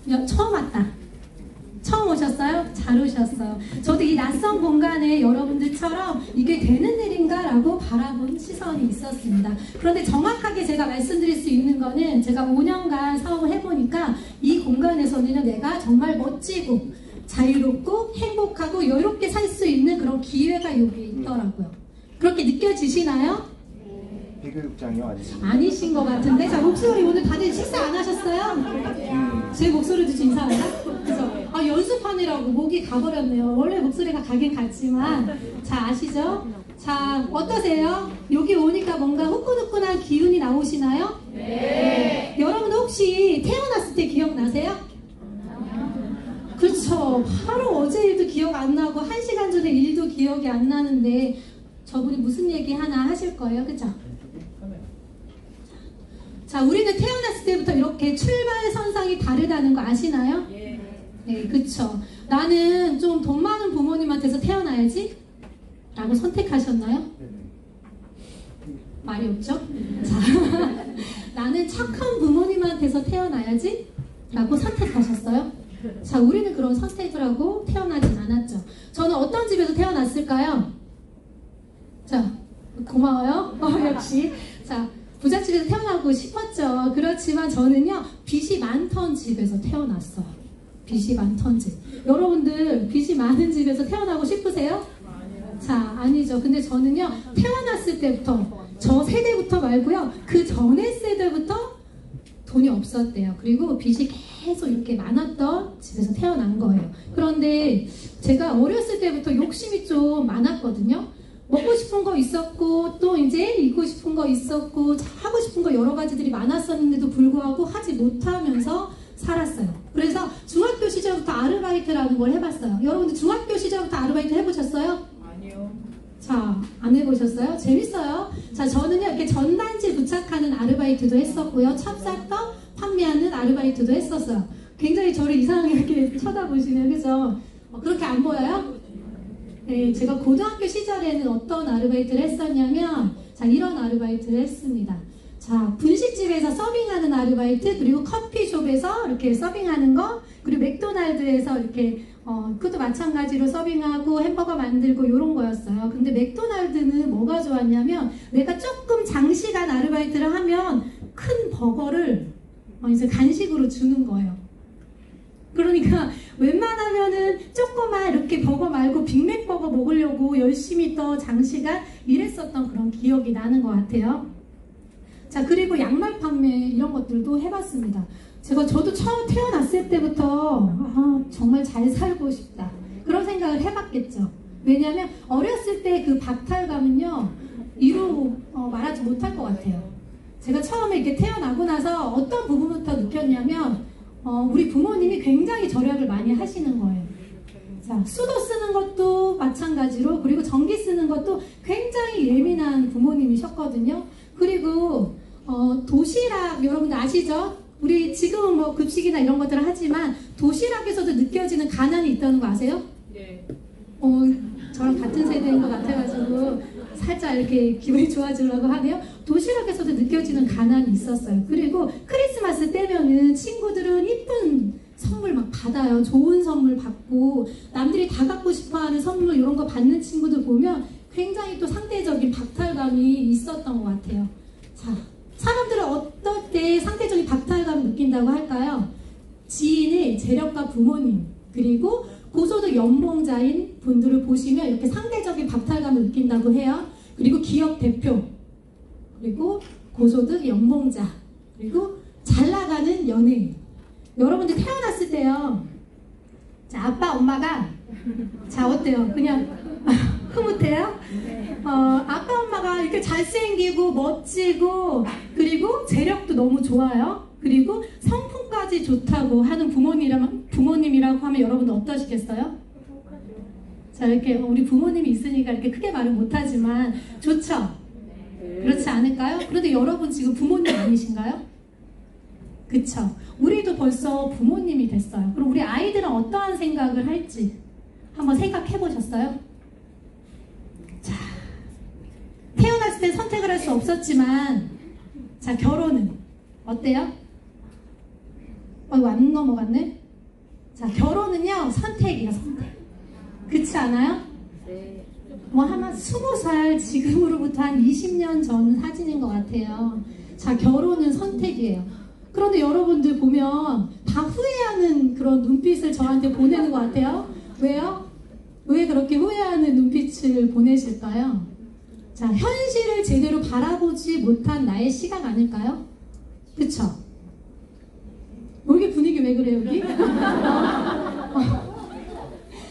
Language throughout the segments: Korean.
처음 왔다. 처음 오셨어요? 잘 오셨어요. 저도 이 낯선 공간에 여러분들처럼 이게 되는 일인가 라고 바라본 시선이 있었습니다. 그런데 정확하게 제가 말씀드릴 수 있는 거는 제가 5년간 사업을 해보니까 이 공간에서는 내가 정말 멋지고 자유롭고 행복하고 여유롭게 살 수 있는 그런 기회가 여기 있더라고요. 그렇게 느껴지시나요? 비교육장이요? 아니신 것 같은데. 자, 목소리 오늘 다들 식사 안 하셨어요? 제 목소리도 좀 이상하나? 그래서 연습하느라고 목이 가버렸네요. 원래 목소리가 가긴 갔지만. 자, 아시죠? 자, 어떠세요? 여기 오니까 뭔가 후끈후끈한 기운이 나오시나요? 네. 여러분 혹시 태어났을 때 기억나세요? 그렇죠. 바로 어제 일도 기억 안 나고 1시간 전에 일도 기억이 안 나는데 저분이 무슨 얘기 하나 하실 거예요. 그쵸? 자, 우리는 태어났을 때부터 이렇게 출발선상이 다르다는 거 아시나요? 네, 그쵸. 나는 좀 돈 많은 부모님한테서 태어나야지 라고 선택하셨나요? 말이 없죠? 자, 나는 착한 부모님한테서 태어나야지 라고 선택하셨어요? 자, 우리는 그런 선택을 하고 태어나진 않았죠. 저는 어떤 집에서 태어났을까요? 자, 고마워요. 역시. 자, 부잣집에서 태어나고 싶었죠. 그렇지만 저는요, 빚이 많던 집에서 태어났어요. 빚이 많던 집. 여러분들 빚이 많은 집에서 태어나고 싶으세요? 자, 아니죠. 근데 저는요, 태어났을 때부터, 저 세대부터 말고요, 그 전에 세대부터 돈이 없었대요. 그리고 빚이 계속 이렇게 많았던 집에서 태어난 거예요. 그런데 제가 어렸을 때부터 욕심이 좀 많았거든요. 먹고 싶은 거 있었고, 또 이제 입고 싶은 거 있었고, 하고 싶은 거 여러 가지들이 많았었는데도 불구하고 하지 못하면서 살았어요. 그래서 중학교 시절부터 아르바이트라는 걸 해봤어요. 여러분들 중학교 시절부터 아르바이트 해보셨어요? 아니요. 자, 안 해보셨어요? 재밌어요. 자, 저는요, 이렇게 전단지 부착하는 아르바이트도 했었고요. 찹쌀떡 판매하는 아르바이트도 했었어요. 굉장히 저를 이상하게 이렇게 쳐다보시네요. 그죠? 그렇게 안 보여요? 네, 제가 고등학교 시절에는 어떤 아르바이트를 했었냐면, 자, 이런 아르바이트를 했습니다. 자, 분식집에서 서빙하는 아르바이트, 그리고 커피숍에서 이렇게 서빙하는 거, 그리고 맥도날드에서 이렇게 그것도 마찬가지로 서빙하고 햄버거 만들고 이런 거였어요. 근데 맥도날드는 뭐가 좋았냐면, 내가 조금 장시간 아르바이트를 하면 큰 버거를 이제 간식으로 주는 거예요. 그러니까 웬만하면은 조그만 이렇게 버거 말고 빅맥버거 먹으려고 열심히 또 장시간 일했었던 그런 기억이 나는 것 같아요. 자, 그리고 양말 판매 이런 것들도 해봤습니다. 저도 처음 태어났을 때부터 정말 잘 살고 싶다 그런 생각을 해봤겠죠. 왜냐하면 어렸을 때 그 박탈감은요, 이루 말하지 못할 것 같아요. 제가 처음에 이렇게 태어나고 나서 어떤 부분부터 느꼈냐면 우리 부모님이 굉장히 절약을 많이 하시는 거예요. 자, 수도 쓰는 것도 마찬가지로, 그리고 전기 쓰는 것도 굉장히 예민한 부모님이셨거든요. 그리고 도시락 여러분들 아시죠? 우리 지금은 뭐 급식이나 이런 것들을 하지만 도시락에서도 느껴지는 가난이 있다는 거 아세요? 네. 저랑 같은 세대인 것 같아가지고 살짝 이렇게 기분이 좋아지려고 하네요. 도시락에서도 느껴지는 가난이 있었어요. 그리고 크리스마스 때면은 친구들은 이쁜 선물 막 받아요. 좋은 선물 받고, 남들이 다 갖고 싶어하는 선물 이런 거 받는 친구들 보면 굉장히 또 상대적인 박탈감이 있었던 것 같아요. 자, 사람들은 어떨 때 상대적인 박탈감을 느낀다고 할까요? 지인의 재력가 부모님, 그리고 고소득 연봉자인 분들을 보시면 이렇게 상대적인 박탈감을 느낀다고 해요. 그리고 기업 대표, 그리고 고소득 연봉자, 그리고 잘 나가는 연예인. 여러분들 태어났을 때요, 자, 아빠 엄마가, 자, 어때요? 그냥 흐뭇해요? 아빠 엄마가 이렇게 잘생기고 멋지고, 그리고 재력도 너무 좋아요. 그리고 성품까지 좋다고 하는 부모님이라고 하면 여러분 어떠시겠어요? 자, 이렇게 우리 부모님이 있으니까 이렇게 크게 말은 못하지만 좋죠? 그렇지 않을까요? 그런데 여러분 지금 부모님 아니신가요? 그쵸? 우리도 벌써 부모님이 됐어요. 그럼 우리 아이들은 어떠한 생각을 할지 한번 생각해 보셨어요? 자, 태어났을 때 선택을 할 수 없었지만, 자, 결혼은 어때요? 안 넘어갔네? 자, 결혼은요, 선택이에요, 선택. 그렇지 않아요? 네. 뭐 아마 20살 지금으로부터 한 20년 전 사진인 것 같아요. 자, 결혼은 선택이에요. 그런데 여러분들 보면 다 후회하는 그런 눈빛을 저한테 보내는 것 같아요. 왜요? 왜 그렇게 후회하는 눈빛을 보내실까요? 자, 현실을 제대로 바라보지 못한 나의 시각 아닐까요? 그쵸? 여기 분위기 왜 그래요, 여기?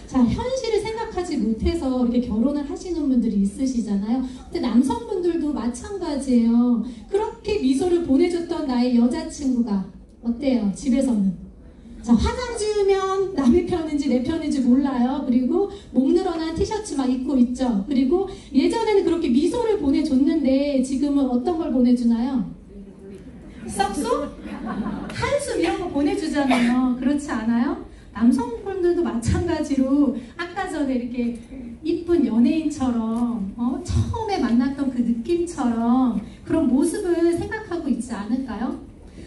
자, 현실을 생각하지 못해서 이렇게 결혼을 하시는 분들이 있으시잖아요. 근데 남성분들도 마찬가지예요. 그렇게 미소를 보내줬던 나의 여자친구가 어때요? 집에서는. 자, 화장 지우면 남의 편인지 내 편인지 몰라요. 그리고 목 늘어난 티셔츠 막 입고 있죠. 그리고 예전에는 그렇게 미소를 보내줬는데 지금은 어떤 걸 보내주나요? 썩소? 한숨 이런 거 보내주잖아요. 그렇지 않아요? 남성분들도 마찬가지로 아까 전에 이렇게 이쁜 연예인처럼 처음에 만났던 그 느낌처럼 그런 모습을 생각하고 있지 않을까요?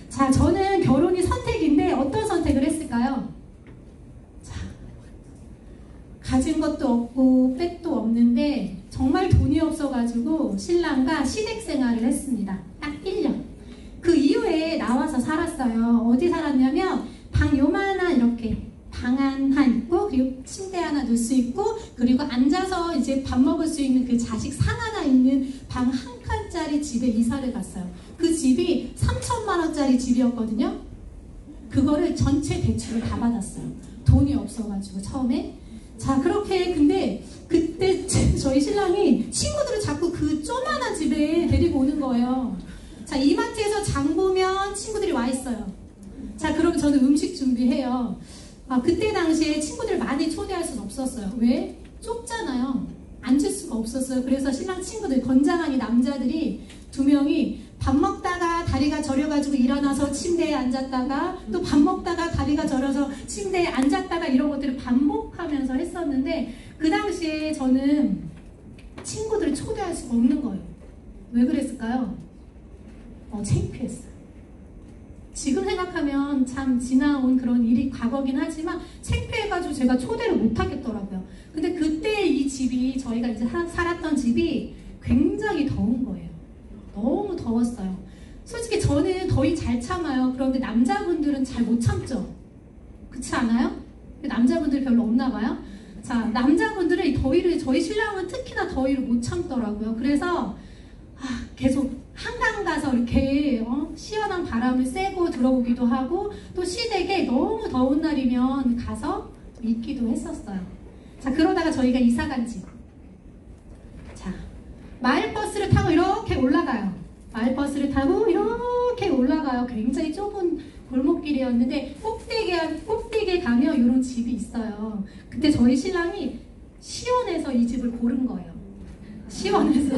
자, 저는 결혼이 선택인데 어떤 선택을 했을까요? 자, 가진 것도 없고 백도 없는데 정말 돈이 없어가지고 신랑과 시댁 생활을 했습니다. 딱 1년. 그 이후에 나와서 살았어요. 어디 살았냐면 방 요만한 이렇게 방 하나 있고 그리고 침대 하나 놓을 수 있고 그리고 앉아서 이제 밥 먹을 수 있는 그 자식 상 하나 있는 방 한 칸짜리 집에 이사를 갔어요. 그 집이 3천만 원짜리 집이었거든요. 그거를 전체 대출을 다 받았어요. 돈이 없어가지고 처음에. 자, 그렇게 근데 그때 저희 신랑이 친구들을 자꾸 그 조만한 집에 데리고 오는 거예요. 자, 이마트에서 장 보면 친구들이 와 있어요. 자, 그럼 저는 음식 준비해요. 그때 당시에 친구들 많이 초대할 수는 없었어요. 왜? 좁잖아요. 앉을 수가 없었어요. 그래서 신랑 친구들, 건장한 이 남자들이 2명이 밥 먹다가 다리가 저려가지고 일어나서 침대에 앉았다가 또 밥 먹다가 다리가 저려서 침대에 앉았다가 이런 것들을 반복하면서 했었는데 그 당시에 저는 친구들을 초대할 수가 없는 거예요. 왜 그랬을까요? 창피했어요. 지금 생각하면 참 지나온 그런 일이 과거긴 하지만 창피해가지고 제가 초대를 못 하겠더라고요. 근데 그때 이 집이 저희가 이제 살았던 집이 굉장히 더운 거예요. 너무 더웠어요. 솔직히 저는 더위 잘 참아요. 그런데 남자분들은 잘 못 참죠. 그렇지 않아요? 남자분들 별로 없나 봐요. 자, 남자분들은 이 더위를, 저희 신랑은 특히나 더위를 못 참더라고요. 그래서 계속 한강 가서 이렇게 시원한 바람을 쐬고 들어오기도 하고 또 시댁에 너무 더운 날이면 가서 있기도 했었어요. 자, 그러다가 저희가 이사 간 집. 자, 마을버스를 타고 이렇게 올라가요. 마을버스를 타고 이렇게 올라가요. 굉장히 좁은 골목길이었는데 꼭대기에 가면 이런 집이 있어요. 그때 저희 신랑이 시원해서 이 집을 고른 거예요. 시원해서.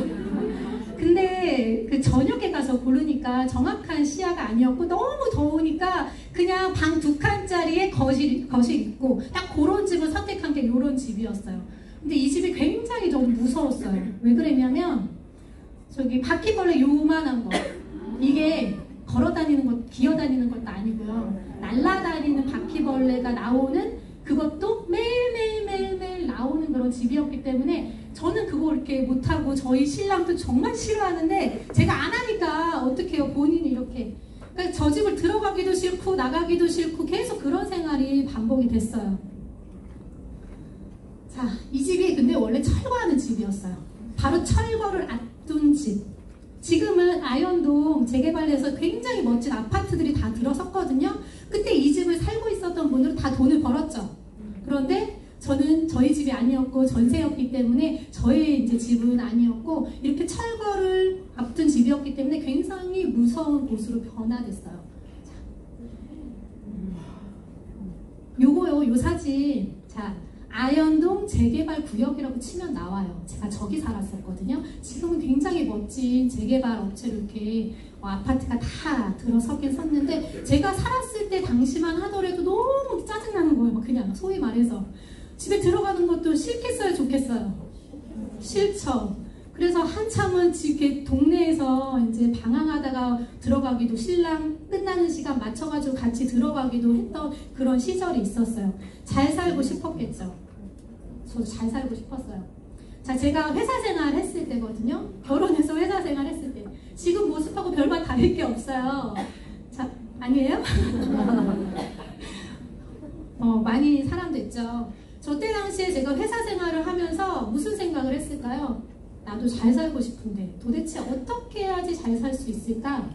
근데 그 저녁에 가서 고르니까 정확한 시야가 아니었고 너무 더우니까 그냥 방 2칸짜리에 거실 있고 딱 그런 집을 선택한 게 이런 집이었어요. 근데 이 집이 굉장히 좀 무서웠어요. 왜 그랬냐면 저기 바퀴벌레 요만한 거 이게 걸어다니는 것, 기어다니는 것도 아니고요. 날아다니는 바퀴벌레가 나오는 그것도 매일 나오는 그런 집이었기 때문에 저는 그거 이렇게 못하고 저희 신랑도 정말 싫어하는데 제가 안 하니까 어떡해요. 본인이 이렇게. 그러니까 저 집을 들어가기도 싫고 나가기도 싫고 계속 그런 생활이 반복이 됐어요. 자, 이 집이 근데 원래 철거하는 집이었어요. 바로 철거를 앞둔 집. 지금은 아현동 재개발해서 굉장히 멋진 아파트들이 다 들어섰거든요. 그때 이 집을 살고 있었던 분들은 다 돈을 벌었죠. 그런데 저는 저희 집이 아니었고 전세였기 때문에 저의 이제 집은 아니었고 이렇게 철거를 앞둔 집이었기 때문에 굉장히 무서운 곳으로 변화됐어요. 자, 요거요, 요 사진. 자, 아현동 재개발 구역이라고 치면 나와요. 제가 저기 살았었거든요. 지금은 굉장히 멋진 재개발 업체로 이렇게 아파트가 다 들어서긴 섰는데 제가 살았을 때 당시만 하더라도 너무 짜증나는 거예요. 그냥 소위 말해서 집에 들어가는 것도 싫겠어요, 좋겠어요? 싫죠. 그래서 한참은 이렇게 동네에서 이제 방황하다가 들어가기도, 신랑 끝나는 시간 맞춰가지고 같이 들어가기도 했던 그런 시절이 있었어요. 잘 살고 싶었겠죠. 저도 잘 살고 싶었어요. 자, 제가 회사 생활 했을 때거든요. 결혼해서 회사 생활 했을 때. 지금 모습하고 별반 다를 게 없어요. 자, 아니에요? 많이 사람도 있죠. 저 때 당시에 제가 회사 생활을 하면서 무슨 생각을 했을까요? 나도 잘 살고 싶은데 도대체 어떻게 해야지 잘 살 수 있을까?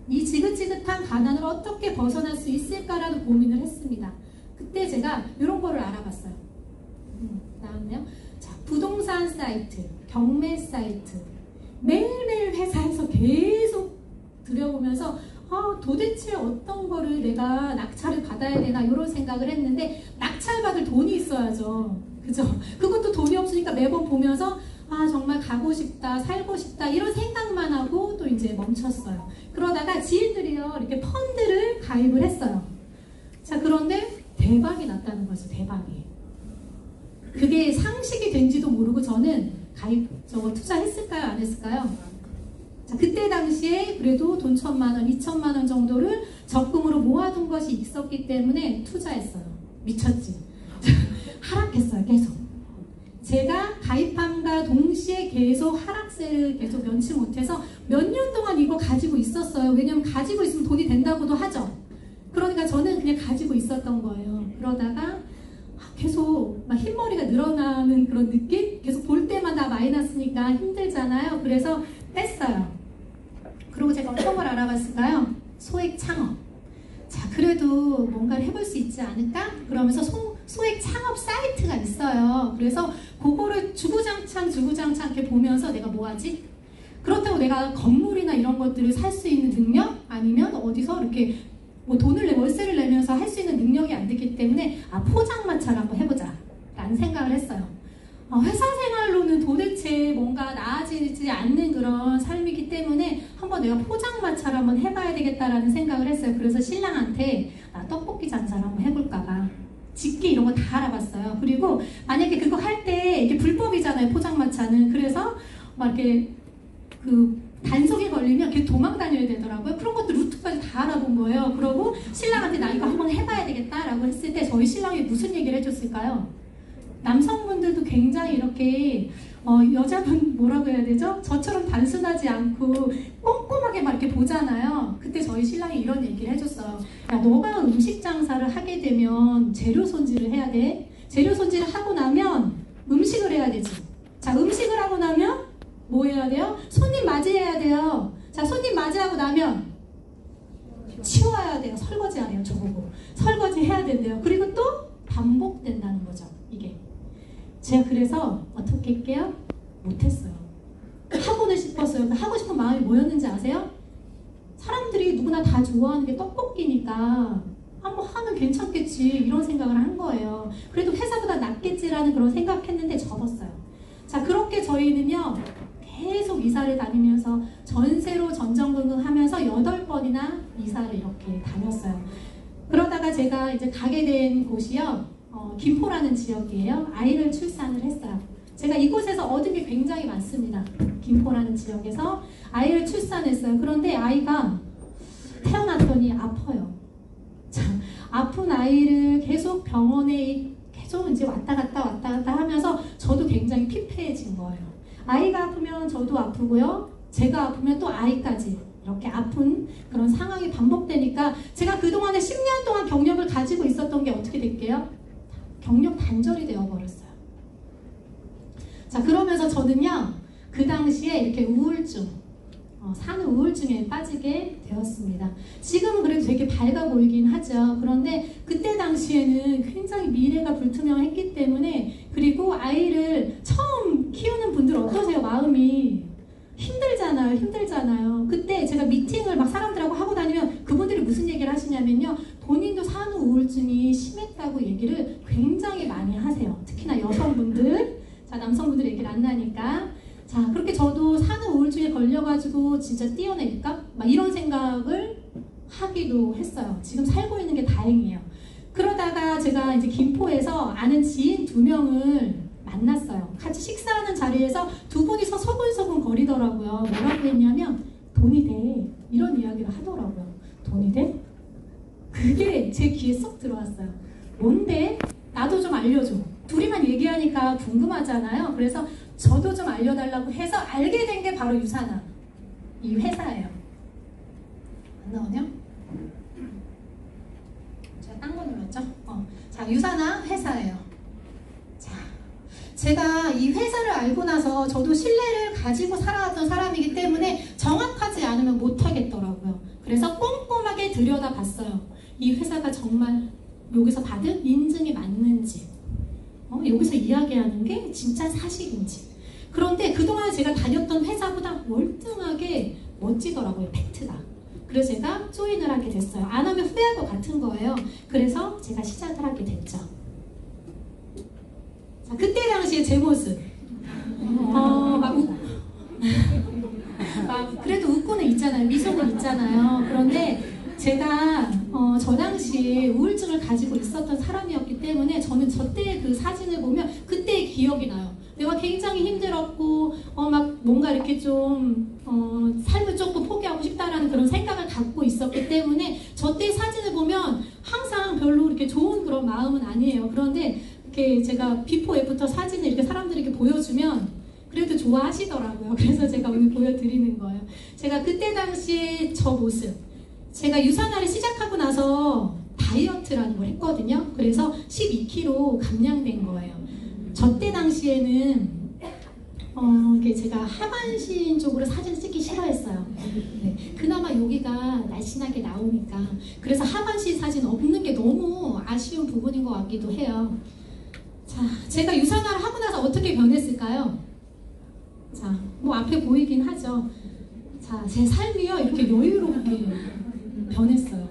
이 지긋지긋한 가난을 어떻게 벗어날 수 있을까라는 고민을 했습니다. 그때 제가 이런 거를 알아봤어요. 나왔네요. 자, 부동산 사이트, 경매 사이트, 매일매일 회사에서 계속 들여보면서 도대체 어떤 거를 내가 낙찰을 받아야 되나 이런 생각을 했는데, 낙찰받을 돈이 있어야죠. 그죠? 그것도 돈이 없으니까 매번 보면서 정말 가고 싶다, 살고 싶다 이런 생각만 하고 또 이제 멈췄어요. 그러다가 지인들이요 이렇게 펀드를 가입을 했어요. 자, 그런데 대박이 났다는 거죠. 대박이. 그게 상식이 된지도 모르고 저는 투자했을까요? 안 했을까요? 자, 그때 당시에 그래도 돈 1,000만 원, 2,000만 원 정도를 적금으로 모아둔 것이 있었기 때문에 투자했어요. 미쳤지? 하락했어요. 계속. 제가 가입함과 동시에 계속 하락세를 계속 면치 못해서 몇 년 동안 이거 가지고 있었어요. 왜냐면 가지고 있으면 돈이 된다고도 하죠. 그러니까 저는 그냥 가지고 있었던 거예요. 그러다가 계속 막 흰머리가 늘어나는 그런 느낌? 계속 볼 때마다 마이너스니까 힘들잖아요. 그래서 뺐어요. 그리고 제가 어떤 걸 알아봤을까요? 소액 창업. 자, 그래도 뭔가를 해볼 수 있지 않을까? 그러면서 소액 창업 사이트가 있어요. 그래서 그거를 주구장창 이렇게 보면서 내가 뭐 하지? 그렇다고 내가 건물이나 이런 것들을 살 수 있는 능력? 아니면 어디서 이렇게 뭐 월세를 내면서 할 수 있는 능력이 안 됐기 때문에 포장마차를 한번 해보자 라는 생각을 했어요. 회사 생활로는 도대체 뭔가 나아지지 않는 그런 삶이기 때문에 한번 내가 포장마차를 한번 해봐야 되겠다라는 생각을 했어요. 그래서 신랑한테 나 떡볶이 장사를 한번 해볼까봐 집게 이런 거 다 알아봤어요. 그리고 만약에 그거 할 때 이게 불법이잖아요, 포장마차는. 그래서 막 이렇게 단속에 걸리면 걔 도망 다녀야 되더라고요. 그런 것도 루트까지 다 알아본 거예요. 그러고 신랑한테 나 이거 한번 해봐야 되겠다라고 했을 때 저희 신랑이 무슨 얘기를 해줬을까요? 남성분들도 굉장히 이렇게 여자분 뭐라고 해야 되죠? 저처럼 단순하지 않고 꼼꼼하게 막 이렇게 보잖아요. 그때 저희 신랑이 이런 얘기를 해줬어요. 야, 너가 음식 장사를 하게 되면 재료 손질을 해야 돼. 재료 손질을 하고 나면 음식을 해야 되지. 자, 음식을 하고 나면 뭐 해야 돼요? 손님 맞이해야 돼요. 자, 손님 맞이하고 나면 치워야 돼요. 설거지 안 해요, 저보고. 설거지 해야 된대요. 그리고 또 반복된다는 거죠, 이게. 제가 그래서 어떻게 할게요? 못했어요. 하고는 싶었어요. 하고 싶은 마음이 뭐였는지 아세요? 사람들이 누구나 다 좋아하는 게 떡볶이니까 한번 하면 괜찮겠지 이런 생각을 한 거예요. 그래도 회사보다 낫겠지라는 그런 생각했는데 접었어요. 자, 그렇게 저희는요 계속 이사를 다니면서 전세로 전전긍긍하면서 8번이나 이사를 이렇게 다녔어요. 그러다가 제가 이제 가게 된 곳이요 김포라는 지역이에요. 아이를 출산을 했어요. 제가 이곳에서 얻은 게 굉장히 많습니다. 김포라는 지역에서 아이를 출산했어요. 그런데 아이가 태어났더니 아파요. 자, 아픈 아이를 계속 병원에 계속 이제 왔다 갔다 하면서 저도 굉장히 피폐해진 거예요. 아이가 아프면 저도 아프고요. 제가 아프면 또 아이까지 이렇게 아픈 그런 상황이 반복되니까 제가 그동안에 10년 동안 경력을 가지고 있었던 게 어떻게 될게요? 경력 단절이 되어버렸어요. 자, 그러면서 저는요 그 당시에 이렇게 우울증, 사는 우울증에 빠지게 되었습니다. 지금은 그래도 되게 밝아 보이긴 하죠. 그런데 그때 당시에는 굉장히 미래가 불투명했기 때문에, 그리고 아이를 처음 키우는 분들 어떠세요? 마음이 힘들잖아요. 그때 제가 미팅을 막 사람들하고 하고 다니면 그분들이 무슨 얘기를 하시냐면요, 본인도 산후 우울증이 심했다고 얘기를 굉장히 많이 하세요. 특히나 여성분들. 자, 남성분들 얘기를 안 나니까. 자, 그렇게 저도 산후 우울증에 걸려가지고 진짜 띄어낼까? 막 이런 생각을 하기도 했어요. 지금 살고 있는 게 다행이에요. 그러다가 제가 이제 김포에서 아는 지인 2명을 만났어요. 같이 식사하는 자리에서 두 분이서 서근서근 거리더라고요. 뭐라고 했냐면 돈이 돼. 이런 이야기를 하더라고요. 돈이 돼? 그게 제 귀에 쏙 들어왔어요. 뭔데? 나도 좀 알려줘. 둘이만 얘기하니까 궁금하잖아요. 그래서 저도 좀 알려달라고 해서 알게 된 게 바로 유산아. 이 회사예요. 안 나오냐? 제가 딴 거 눌렀죠? 자, 유산아 회사예요. 자, 제가 이 회사를 알고 나서 저도 신뢰를 가지고 살아왔던 사람이기 때문에 정확하지 않으면 못하겠더라고요. 그래서 꼼꼼하게 들여다봤어요. 이 회사가 정말 여기서 받은 인증이 맞는지, 여기서 이야기하는 게 진짜 사실인지. 그런데 그동안 제가 다녔던 회사보다 월등하게 멋지더라고요. 팩트가. 그래서 제가 조인을 하게 됐어요. 안 하면 후회할 것 같은 거예요. 그래서 제가 시작을 하게 됐죠. 자, 그때 당시에 제 모습. 그래도 웃고는 있잖아요. 미소는 있잖아요. 그런데 제가 저 당시에 우울증을 가지고 있었던 사람이었기 때문에 저는 저때의 그 사진을 보면 그때의 기억이 나요. 내가 굉장히 힘들었고 막 뭔가 이렇게 좀 삶을 조금 포기하고 싶다라는 그런 생각을 갖고 있었기 때문에 저때 사진을 보면 항상 별로 이렇게 좋은 그런 마음은 아니에요. 그런데 이렇게 제가 비포 애프터 사진을 이렇게 사람들에게 보여주면 그래도 좋아하시더라고요. 그래서 제가 오늘 보여드리는 거예요. 제가 그때 당시에 저 모습, 제가 유산화를 시작하고 나서 다이어트라는 걸 했거든요. 그래서 12kg 감량된 거예요. 저 때 당시에는 이게 제가 하반신 쪽으로 사진 찍기 싫어했어요. 네, 그나마 여기가 날씬하게 나오니까. 그래서 하반신 사진 없는 게 너무 아쉬운 부분인 것 같기도 해요. 자, 제가 유산화를 하고 나서 어떻게 변했을까요? 자, 뭐 앞에 보이긴 하죠. 자, 제 삶이요 이렇게 여유롭게 변했어요.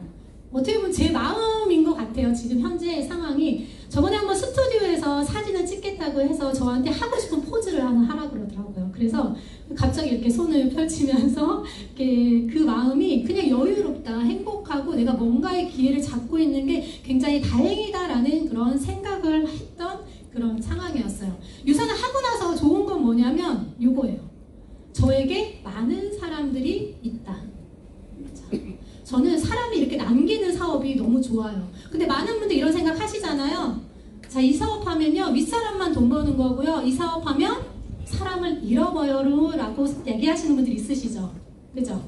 어떻게 보면 제 마음인 것 같아요. 지금 현재 상황이. 저번에 한번 스튜디오에서 사진을 찍겠다고 해서 저한테 하고 싶은 포즈를 하나 하라 그러더라고요. 그래서 갑자기 이렇게 손을 펼치면서 이렇게 그 마음이 그냥 여유롭다, 행복하고 내가 뭔가의 기회를 잡고 있는 게 굉장히 다행이다라는 그런 생각을 했던 그런 상황이었어요. 유산을 하고 나서 좋은 건 뭐냐면 이거예요. 저에게 많은 사람들이 있다. 자, 저는 사람이 이렇게 남기는 사업이 너무 좋아요. 근데 많은 분들 이런 생각 하시잖아요. 자, 이 사업하면요 윗사람만 돈 버는 거고요, 이 사업하면 사람을 잃어버려요 라고 얘기하시는 분들 있으시죠? 그죠?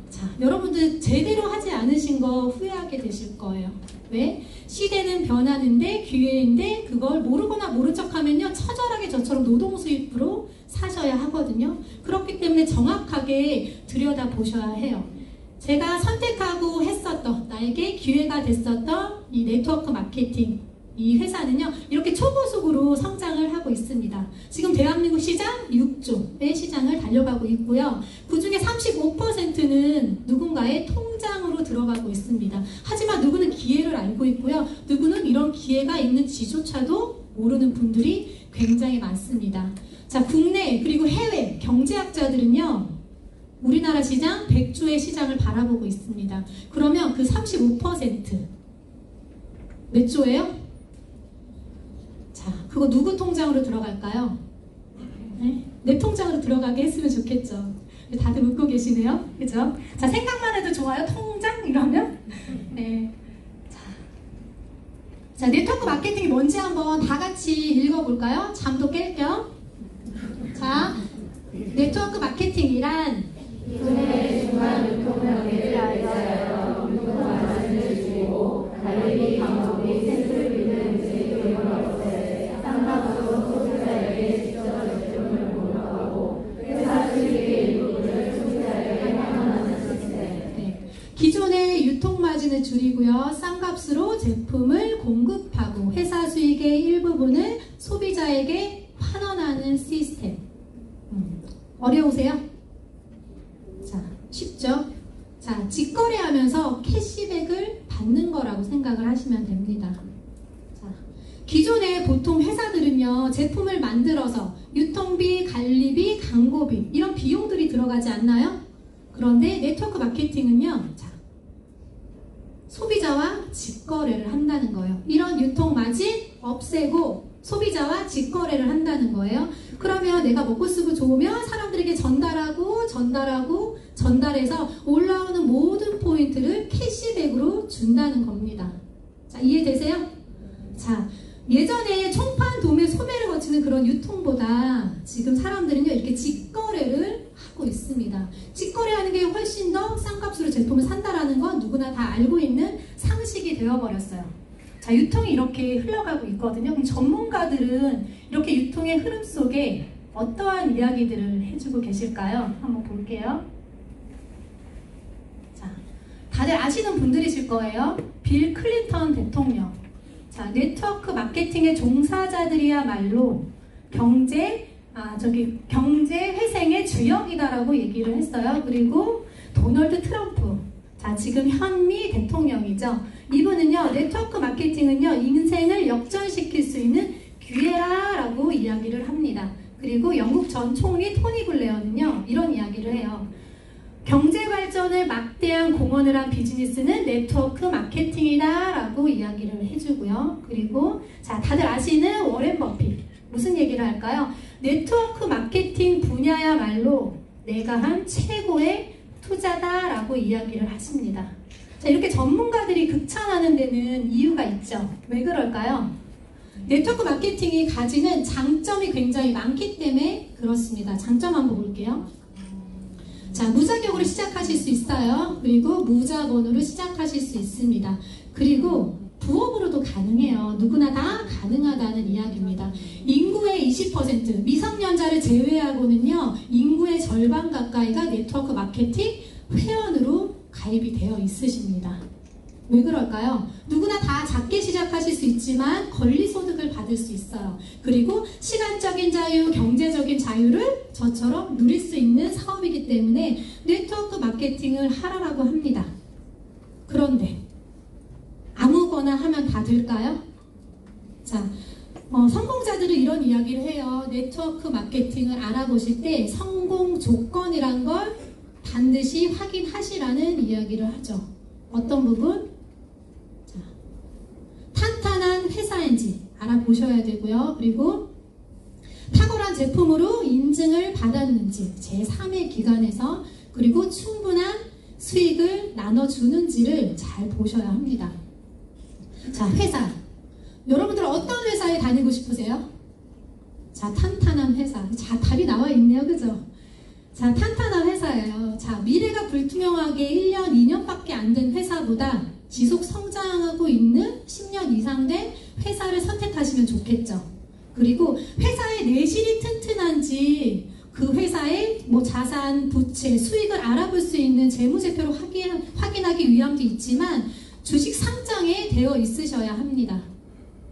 자, 여러분들 제대로 하지 않으신 거 후회하게 되실 거예요. 왜? 시대는 변하는데 기회인데 그걸 모르거나 모른 척하면요 처절하게 저처럼 노동 수입으로 사셔야 하거든요. 그렇기 때문에 정확하게 들여다보셔야 해요. 제가 선택하고 했었던, 나에게 기회가 됐었던 이 네트워크 마케팅, 이 회사는요 이렇게 초고속으로 성장을 하고 있습니다. 지금 대한민국 시장 6조의 시장을 달려가고 있고요. 그 중에 35%는 누군가의 통장으로 들어가고 있습니다. 하지만 누구는 기회를 알고 있고요, 누구는 이런 기회가 있는지조차도 모르는 분들이 굉장히 많습니다. 자, 국내 그리고 해외 경제학자들은요 우리나라 시장 100조의 시장을 바라보고 있습니다. 그러면 그 35% 몇 조예요? 자, 그거 누구 통장으로 들어갈까요? 네? 내 통장으로 들어가게 했으면 좋겠죠. 다들 웃고 계시네요. 그죠? 자, 생각만 해도 좋아요. 통장 이러면? 네. 자, 네트워크 마케팅이 뭔지 한번 다 같이 읽어볼까요? 잠도 깰 겸. 자, 네트워크 마케팅이란 기존의 중간 유통망을 위하여 유통마진을 주고 관리 방법이 센스를 있는 제품을 없애 쌍방으로 소비자에게 직접 제품을 공급하고 회사 수익의 일부분을 소비자에게 환원하는 시스템. 네. 기존의 유통마진을 줄이고요, 싼값으로 제품을 공급하고 회사 수익의 일부분을 소비자에게 환원하는 시스템. 어려우세요? 자, 쉽죠? 자, 직거래하면서 캐시백을 받는 거라고 생각을 하시면 됩니다. 자, 기존에 보통 회사들은요 제품을 만들어서 유통비, 관리비, 광고비 이런 비용들이 들어가지 않나요? 그런데 네트워크 마케팅은요, 자, 소비자와 직거래를 한다는 거예요. 이런 유통 마진 없애고 소비자와 직거래를 한다는 거예요. 그러면 내가 먹고 쓰고 좋으면 사람들에게 전달해서 올라오는 모든 포인트를 캐시백으로 준다는 겁니다. 자, 이해되세요? 자, 예전에 총판, 도매, 소매를 거치는 그런 유통보다 지금 사람들은요 이렇게 직거래를 하고 있습니다. 직거래하는 게 훨씬 더 싼 값으로 제품을 산다라는 건 누구나 다 알고 있는 상식이 되어버렸어요. 자, 유통이 이렇게 흘러가고 있거든요. 그럼 전문가들은 이렇게 유통의 흐름 속에 어떠한 이야기들을 해주고 계실까요? 한번 볼게요. 자, 다들 아시는 분들이실 거예요. 빌 클린턴 대통령. 자, 네트워크 마케팅의 종사자들이야말로 경제 회생의 주역이다라고 얘기를 했어요. 그리고 도널드 트럼프. 자, 지금 현미 대통령이죠. 이분은요, 네트워크 마케팅은요, 인생을 역전시킬 수 있는 기회라고 이야기를 합니다. 그리고 영국 전 총리 토니 블레어는요, 이런 이야기를 해요. 경제 발전을 막대한 공헌을 한 비즈니스는 네트워크 마케팅이다 라고 이야기를 해주고요. 그리고 자, 다들 아시는 워렌 버핏. 무슨 얘기를 할까요? 네트워크 마케팅 분야야말로 내가 한 최고의 투자다 라고 이야기를 하십니다. 자, 이렇게 전문가들이 극찬하는 데는 이유가 있죠. 왜 그럴까요? 네트워크 마케팅이 가지는 장점이 굉장히 많기 때문에 그렇습니다. 장점 한번 볼게요. 자, 무자격으로 시작하실 수 있어요. 그리고 무자본으로 시작하실 수 있습니다. 그리고 부업으로도 가능해요. 누구나 다 가능하다는 이야기입니다. 인구의 20%, 미성년자를 제외하고는요, 인구의 절반 가까이가 네트워크 마케팅 회원으로 가입이 되어 있으십니다. 왜 그럴까요? 누구나 다 작게 시작하실 수 있지만 권리소득을 받을 수 있어요. 그리고 시간적인 자유, 경제적인 자유를 저처럼 누릴 수 있는 사업이기 때문에 네트워크 마케팅을 하라고 합니다. 그런데 아무거나 하면 다 될까요? 자, 성공자들은 이런 이야기를 해요. 네트워크 마케팅을 알아보실 때 성공 조건이란 걸 반드시 확인하시라는 이야기를 하죠. 어떤 부분? 자, 탄탄한 회사인지 알아보셔야 되고요. 그리고 탁월한 제품으로 인증을 받았는지 제3의 기관에서, 그리고 충분한 수익을 나눠주는지를 잘 보셔야 합니다. 자, 회사. 여러분들 어떤 회사에 다니고 싶으세요? 자, 탄탄한 회사. 자, 답이 나와 있네요. 그죠? 자, 탄탄한 회사예요. 자, 미래가 불투명하게 1년, 2년밖에 안 된 회사보다 지속 성장하고 있는 10년 이상 된 회사를 선택하시면 좋겠죠. 그리고 회사의 내실이 튼튼한지, 그 회사의 뭐 자산, 부채, 수익을 알아볼 수 있는 재무제표로 확인하기 위함도 있지만 주식 상장에 되어 있으셔야 합니다.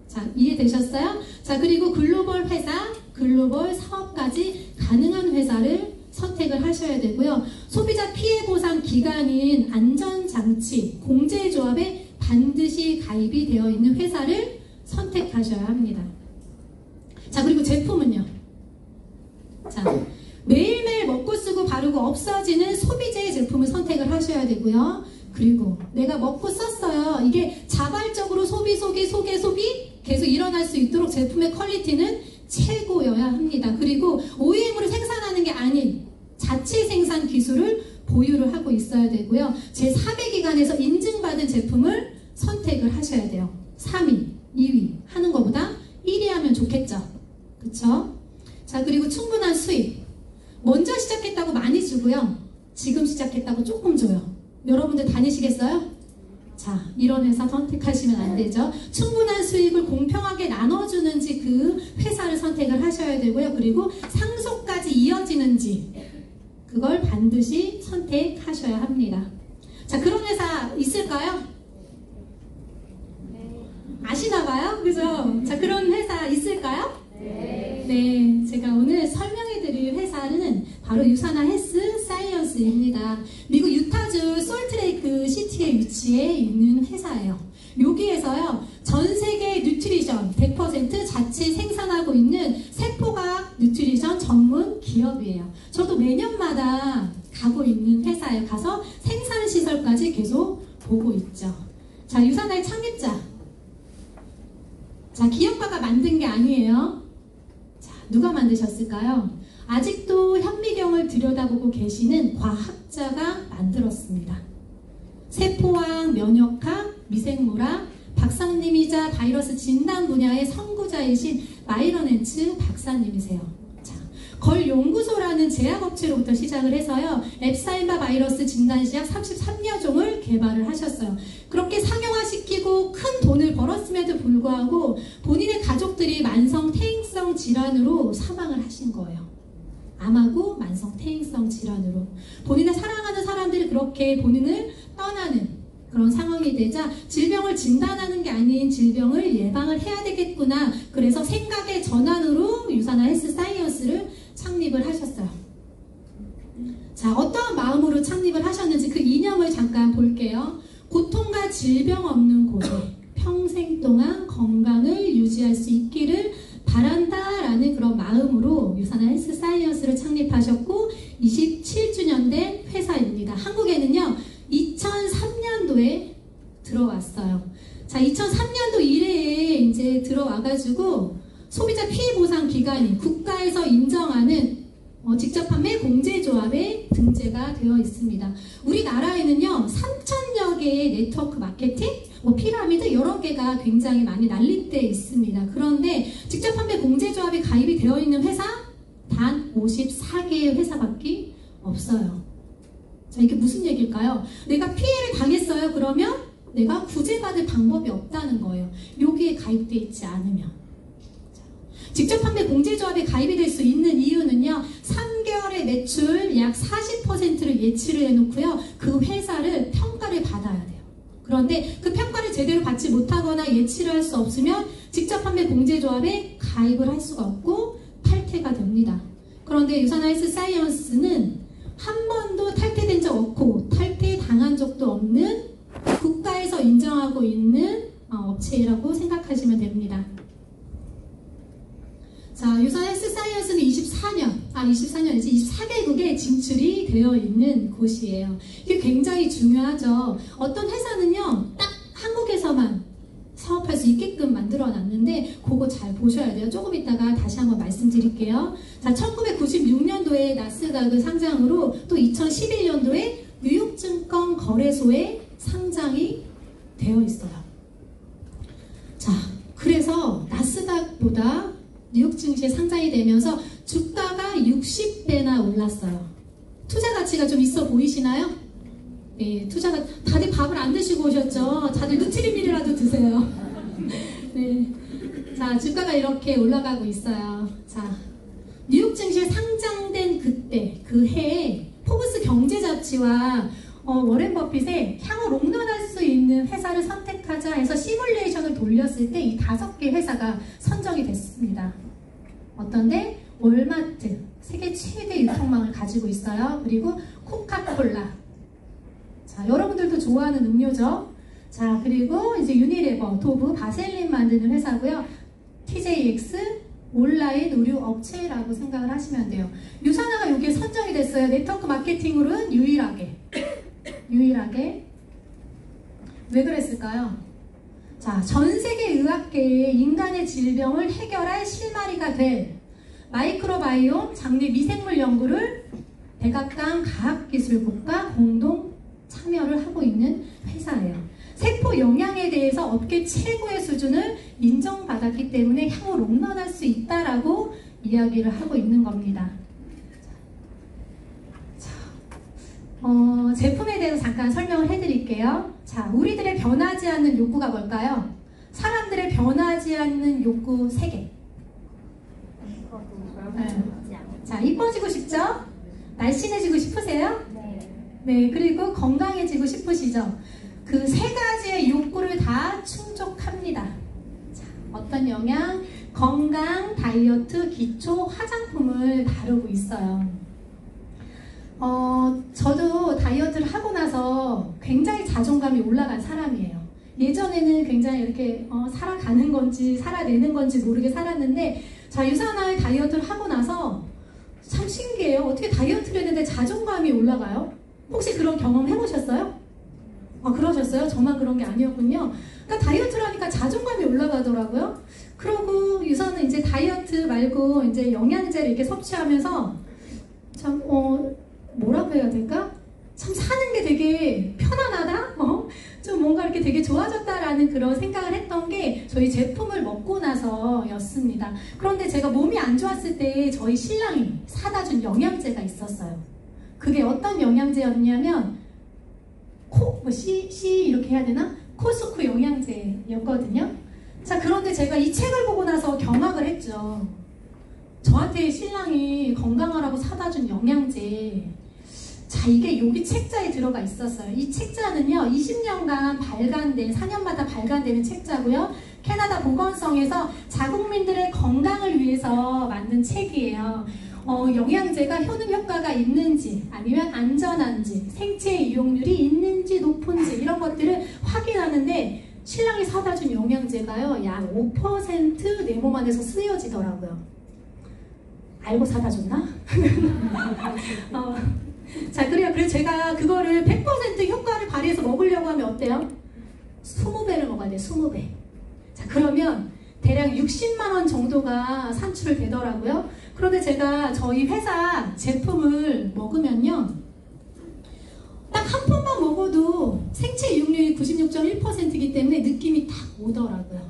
자, 이해되셨어요? 자, 그리고 글로벌 회사, 글로벌 사업까지 가능한 회사를 선택을 하셔야 되고요. 소비자 피해 보상 기관인 안전장치, 공제조합에 반드시 가입이 되어 있는 회사를 선택하셔야 합니다. 자, 그리고 제품은요. 자, 매일매일 먹고 쓰고 바르고 없어지는 소비재의 제품을 선택을 하셔야 되고요. 그리고 내가 먹고 썼어요. 이게 자발적으로 소비 계속 일어날 수 있도록 제품의 퀄리티는 최고여야 합니다. 그리고 OEM으로 생산하는 게 아닌 자체 생산 기술을 보유를 하고 있어야 되고요. 제3의 기관에서 인증받은 제품을 선택을 하셔야 돼요. 3위, 2위 하는 것보다 1위 하면 좋겠죠. 그쵸? 자, 그리고 충분한 수익. 먼저 시작했다고 많이 주고요. 지금 시작했다고 조금 줘요. 여러분들 다니시겠어요? 자, 이런 회사 선택하시면 안 되죠. 충분한 수익을 공평하게 나눠주는지 그 회사를 선택을 하셔야 되고요. 그리고 상속까지 이어지는지 그걸 반드시 선택하셔야 합니다. 자, 그런 회사 있을까요? 아시나봐요? 그죠? 자, 그런 회사 있을까요? 네, 제가 오늘 설명해드릴 회사는 바로 유사나 헬스 사이언스입니다. 미국 유타주 솔트레이크 시티에 위치해 있는 회사예요. 여기에서요, 전 세계 뉴트리션 100% 자체 생산하고 있는 세포과학 뉴트리션 전문 기업이에요. 저도 매년마다 가고 있는 회사에 가서 생산 시설까지 계속 보고 있죠. 자, 유사나의 창립자. 자, 기업가가 만든 게 아니에요. 자, 누가 만드셨을까요? 아직도 현미경을 들여다보고 계시는 과학자가 만들었습니다. 세포학, 면역학, 미생물학, 박사님이자 바이러스 진단 분야의 선구자이신 마이런 헨츠 박사님이세요. 자, 걸 연구소라는 제약업체로부터 시작을 해서요, 앱사인바 바이러스 진단 시약 33여 종을 개발을 하셨어요. 그렇게 상용화시키고 큰 돈을 벌었음에도 불구하고 본인의 가족들이 만성 퇴행성 질환으로 사망을 하신 거예요. 암하고 만성 퇴행성 질환으로 본인의 사랑하는 사람들이 그렇게 본인을 떠나는 그런 상황이 되자 질병을 진단하는 게 아닌 질병을 예방을 해야 되겠구나. 그래서 생각의 전환으로 유산화 헬스 사이언스를 창립을 하셨어요. 자, 어떠한 마음으로 창립을 하셨는지 그 이념을 잠깐 볼게요. 고통과 질병 없는 곳에 평생 동안 건강을 유지할 수 있기를 바란다라는 그런 마음으로 유산화 헬스 사이언스를 창립하셨고 27주년 된 회사입니다. 한국에는요 2003년도에 들어왔어요. 자, 2003년도 이래에 이제 들어와가지고 소비자 피해 보상 기관이 국가에서 인정하는 직접 판매 공제조합에 등재가 되어 있습니다. 우리나라에는요 3,000여 개의 네트워크 마케팅, 피라미드 여러 개가 굉장히 많이 난립되어 있습니다. 그런데 직접 판매 공제조합에 가입이 되어 있는 회사 단 54개의 회사밖에 없어요. 자, 이게 무슨 얘기일까요? 내가 피해를 당했어요. 그러면 내가 구제받을 방법이 없다는 거예요. 여기에 가입되어 있지 않으면. 직접 판매 공제조합에 가입이 될 수 있는 이유는요, 3개월의 매출 약 40%를 예치를 해놓고요, 그 회사를 평가를 받아야 돼요. 그런데 그 평가를 제대로 받지 못하거나 예치를 할 수 없으면 직접 판매 공제조합에 가입을 할 수가 없고 탈퇴가 됩니다. 그런데 유산화 헬스 사이언스는 한 번도 탈퇴된 적 없고 탈퇴 당한 적도 없는 국가에서 인정하고 있는 업체라고 생각하시면 됩니다. 자, 유산화 헬스 사이언스는 24개국에 진출이 되어 있는 곳이에요. 이게 굉장히 중요하죠. 어떤 회사는요, 딱 한국에서만 사업할 수 있게끔 만들어 놨는데 그거 잘 보셔야 돼요. 조금 이따가 다시 한번 말씀드릴게요. 자, 1996년도에 나스닥 상장으로 또 2011년도에 뉴욕증권 거래소에 상장이 되어 있어요. 자, 그래서 나스닥보다 뉴욕 증시에 상장이 되면서 주가가 60배나 올랐어요. 투자 가치가 좀 있어 보이시나요? 네, 투자가 다들 밥을 안 드시고 오셨죠? 다들 누트리밀이라도 드세요. 네, 자, 주가가 이렇게 올라가고 있어요. 자, 뉴욕 증시에 상장된 그때 그 해에 포브스 경제 잡지와 워렌 버핏의 향후 롱런할 수 있는 회사를 선택하자 해서 시뮬레이션을 돌렸을 때 이 5개 회사가 선정이 됐습니다. 어떤데? 월마트, 세계 최대 유통망을 가지고 있어요. 그리고 코카콜라. 자, 여러분들도 좋아하는 음료죠. 자, 그리고 이제 유니레버, 도브, 바셀린 만드는 회사고요. TJX, 온라인 의류 업체라고 생각을 하시면 돼요. 유산화가 여기에 선정이 됐어요. 네트워크 마케팅으로는 유일하게. 왜 그랬을까요? 자, 전 세계 의학계에 인간의 질병을 해결할 실마리가 될 마이크로바이옴 장내 미생물 연구를 백악관 과학기술국과 공동 참여를 하고 있는 회사예요. 세포 영양에 대해서 업계 최고의 수준을 인정받았기 때문에 향후 롱런할 수 있다라고 이야기를 하고 있는 겁니다. 제품에 대해서 잠깐 설명을 해드릴게요. 자, 우리들의 변하지 않는 욕구가 뭘까요? 사람들의 변하지 않는 욕구 3개. 네. 자, 이뻐지고 싶죠? 날씬해지고 싶으세요? 네, 그리고 건강해지고 싶으시죠? 그 3가지의 욕구를 다 충족합니다. 자, 어떤 영양, 건강, 다이어트, 기초, 화장품을 다루고 있어요. 저도 다이어트를 하고 나서 굉장히 자존감이 올라간 사람이에요. 예전에는 굉장히 이렇게 살아가는 건지 살아내는 건지 모르게 살았는데, 자, 유산화의 다이어트를 하고 나서 참 신기해요. 어떻게 다이어트를 했는데 자존감이 올라가요? 혹시 그런 경험 해보셨어요? 그러셨어요? 저만 그런 게 아니었군요. 그러니까 다이어트를 하니까 자존감이 올라가더라고요. 그러고 유서는 이제 다이어트 말고 이제 영양제를 이렇게 섭취하면서 참, 뭐라고 해야 될까? 참 사는 게 되게 편안하다? 좀 뭔가 이렇게 되게 좋아졌다라는 그런 생각을 했던 게 저희 제품을 먹고 나서였습니다. 그런데 제가 몸이 안 좋았을 때 저희 신랑이 사다 준 영양제가 있었어요. 그게 어떤 영양제였냐면 C 이렇게 해야 되나? 코스쿠 영양제였거든요. 자, 그런데 제가 이 책을 보고 나서 경악을 했죠. 저한테 신랑이 건강하라고 사다 준 영양제. 자, 이게 여기 책자에 들어가 있었어요. 이 책자는요, 20년간 발간된, 4년마다 발간되는 책자고요. 캐나다 보건성에서 자국민들의 건강을 위해서 만든 책이에요. 영양제가 효능 효과가 있는지, 아니면 안전한지, 생체 이용률이 있는지, 높은지, 이런 것들을 확인하는데, 신랑이 사다 준 영양제가요, 약 5% 내 몸 안에서 쓰여지더라고요. 알고 사다 줬나? 자, 그래서 제가 그거를 100% 효과를 발휘해서 먹으려고 하면 어때요? 20배를 먹어야 돼요, 20배. 자, 그러면 대략 60만원 정도가 산출을 되더라고요. 그런데 제가 저희 회사 제품을 먹으면요, 딱 한 푼만 먹어도 생체 이용률이 96.1%이기 때문에 느낌이 딱 오더라고요.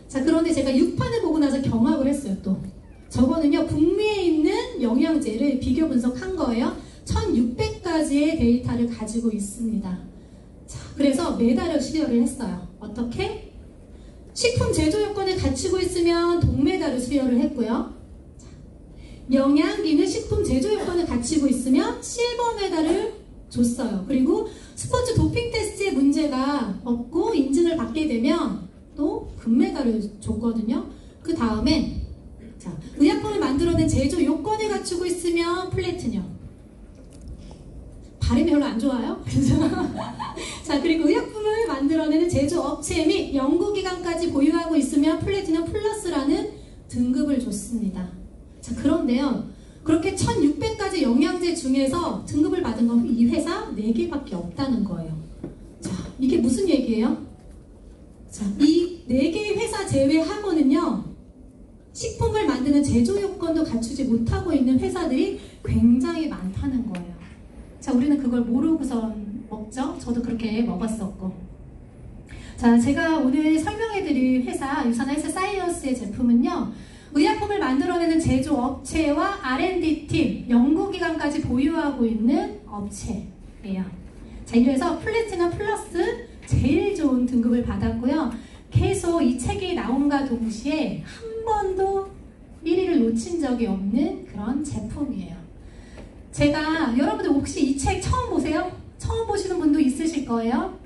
자, 그런데 제가 6판을 보고 나서 경악을 했어요, 또. 저거는요, 북미에 있는 영양제를 비교 분석한 거예요. 1600가지의 데이터를 가지고 있습니다. 자, 그래서 메달을 수여를 했어요. 어떻게? 식품 제조 요건을 갖추고 있으면 동메달을 수여를 했고요. 자, 영양기는 식품 제조 요건을 갖추고 있으면 실버 메달을 줬어요. 그리고 스포츠 도핑 테스트에 문제가 없고 인증을 받게 되면 또 금메달을 줬거든요. 그 다음에 자, 의약품을 만들어낸 제조 요건을 갖추고 있으면 플래티넘. 발음이 별로 안 좋아요? 자, 그리고 의약품을 만들어내는 제조업체 및 연구기관까지 보유하고 있으면 플래티넘 플러스라는 등급을 줬습니다. 자, 그런데요, 그렇게 1600가지 영양제 중에서 등급을 받은 건 이 회사 4개밖에 없다는 거예요. 자, 이게 무슨 얘기예요? 자, 이 4개의 회사 제외하고는요, 식품을 만드는 제조 요건도 갖추지 못하고 있는 회사들이 굉장히 많다는 거예요. 자, 우리는 그걸 모르고선 먹죠? 저도 그렇게 먹었었고. 자, 제가 오늘 설명해드릴 회사, 유산 헬스 사이언스의 제품은요, 의약품을 만들어내는 제조업체와 R&D팀, 연구기관까지 보유하고 있는 업체예요. 자, 이래서 플래티넘 플러스 제일 좋은 등급을 받았고요. 계속 이 책이 나온과 동시에 한 번도 1위를 놓친 적이 없는 그런 제품이에요. 제가, 여러분들 혹시 이 책 처음 보세요? 처음 보시는 분도 있으실 거예요.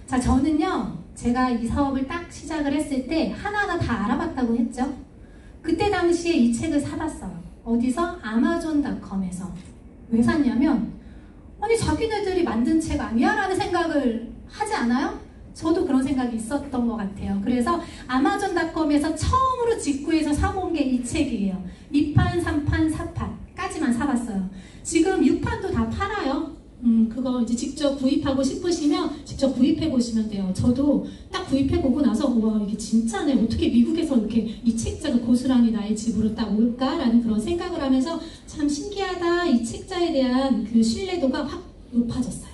자, 저는요, 제가 이 사업을 딱 시작을 했을 때 하나하나 다 알아봤다고 했죠. 그때 당시에 이 책을 사봤어요. 어디서? 아마존.com에서. 왜 샀냐면, 아니, 자기네들이 만든 책 아니야? 라는 생각을 하지 않아요? 저도 그런 생각이 있었던 것 같아요. 그래서 아마존.com에서 처음으로 직구해서 사본 게 이 책이에요. 2판, 3판, 4판까지만 사봤어요. 지금 6판도 다 팔아요. 그거 이제 직접 구입하고 싶으시면 직접 구입해 보시면 돼요. 저도 딱 구입해 보고 나서 와, 이게 진짜네. 어떻게 미국에서 이렇게 이 책자가 고스란히 나의 집으로 딱 올까라는 그런 생각을 하면서 참 신기하다. 이 책자에 대한 그 신뢰도가 확 높아졌어요.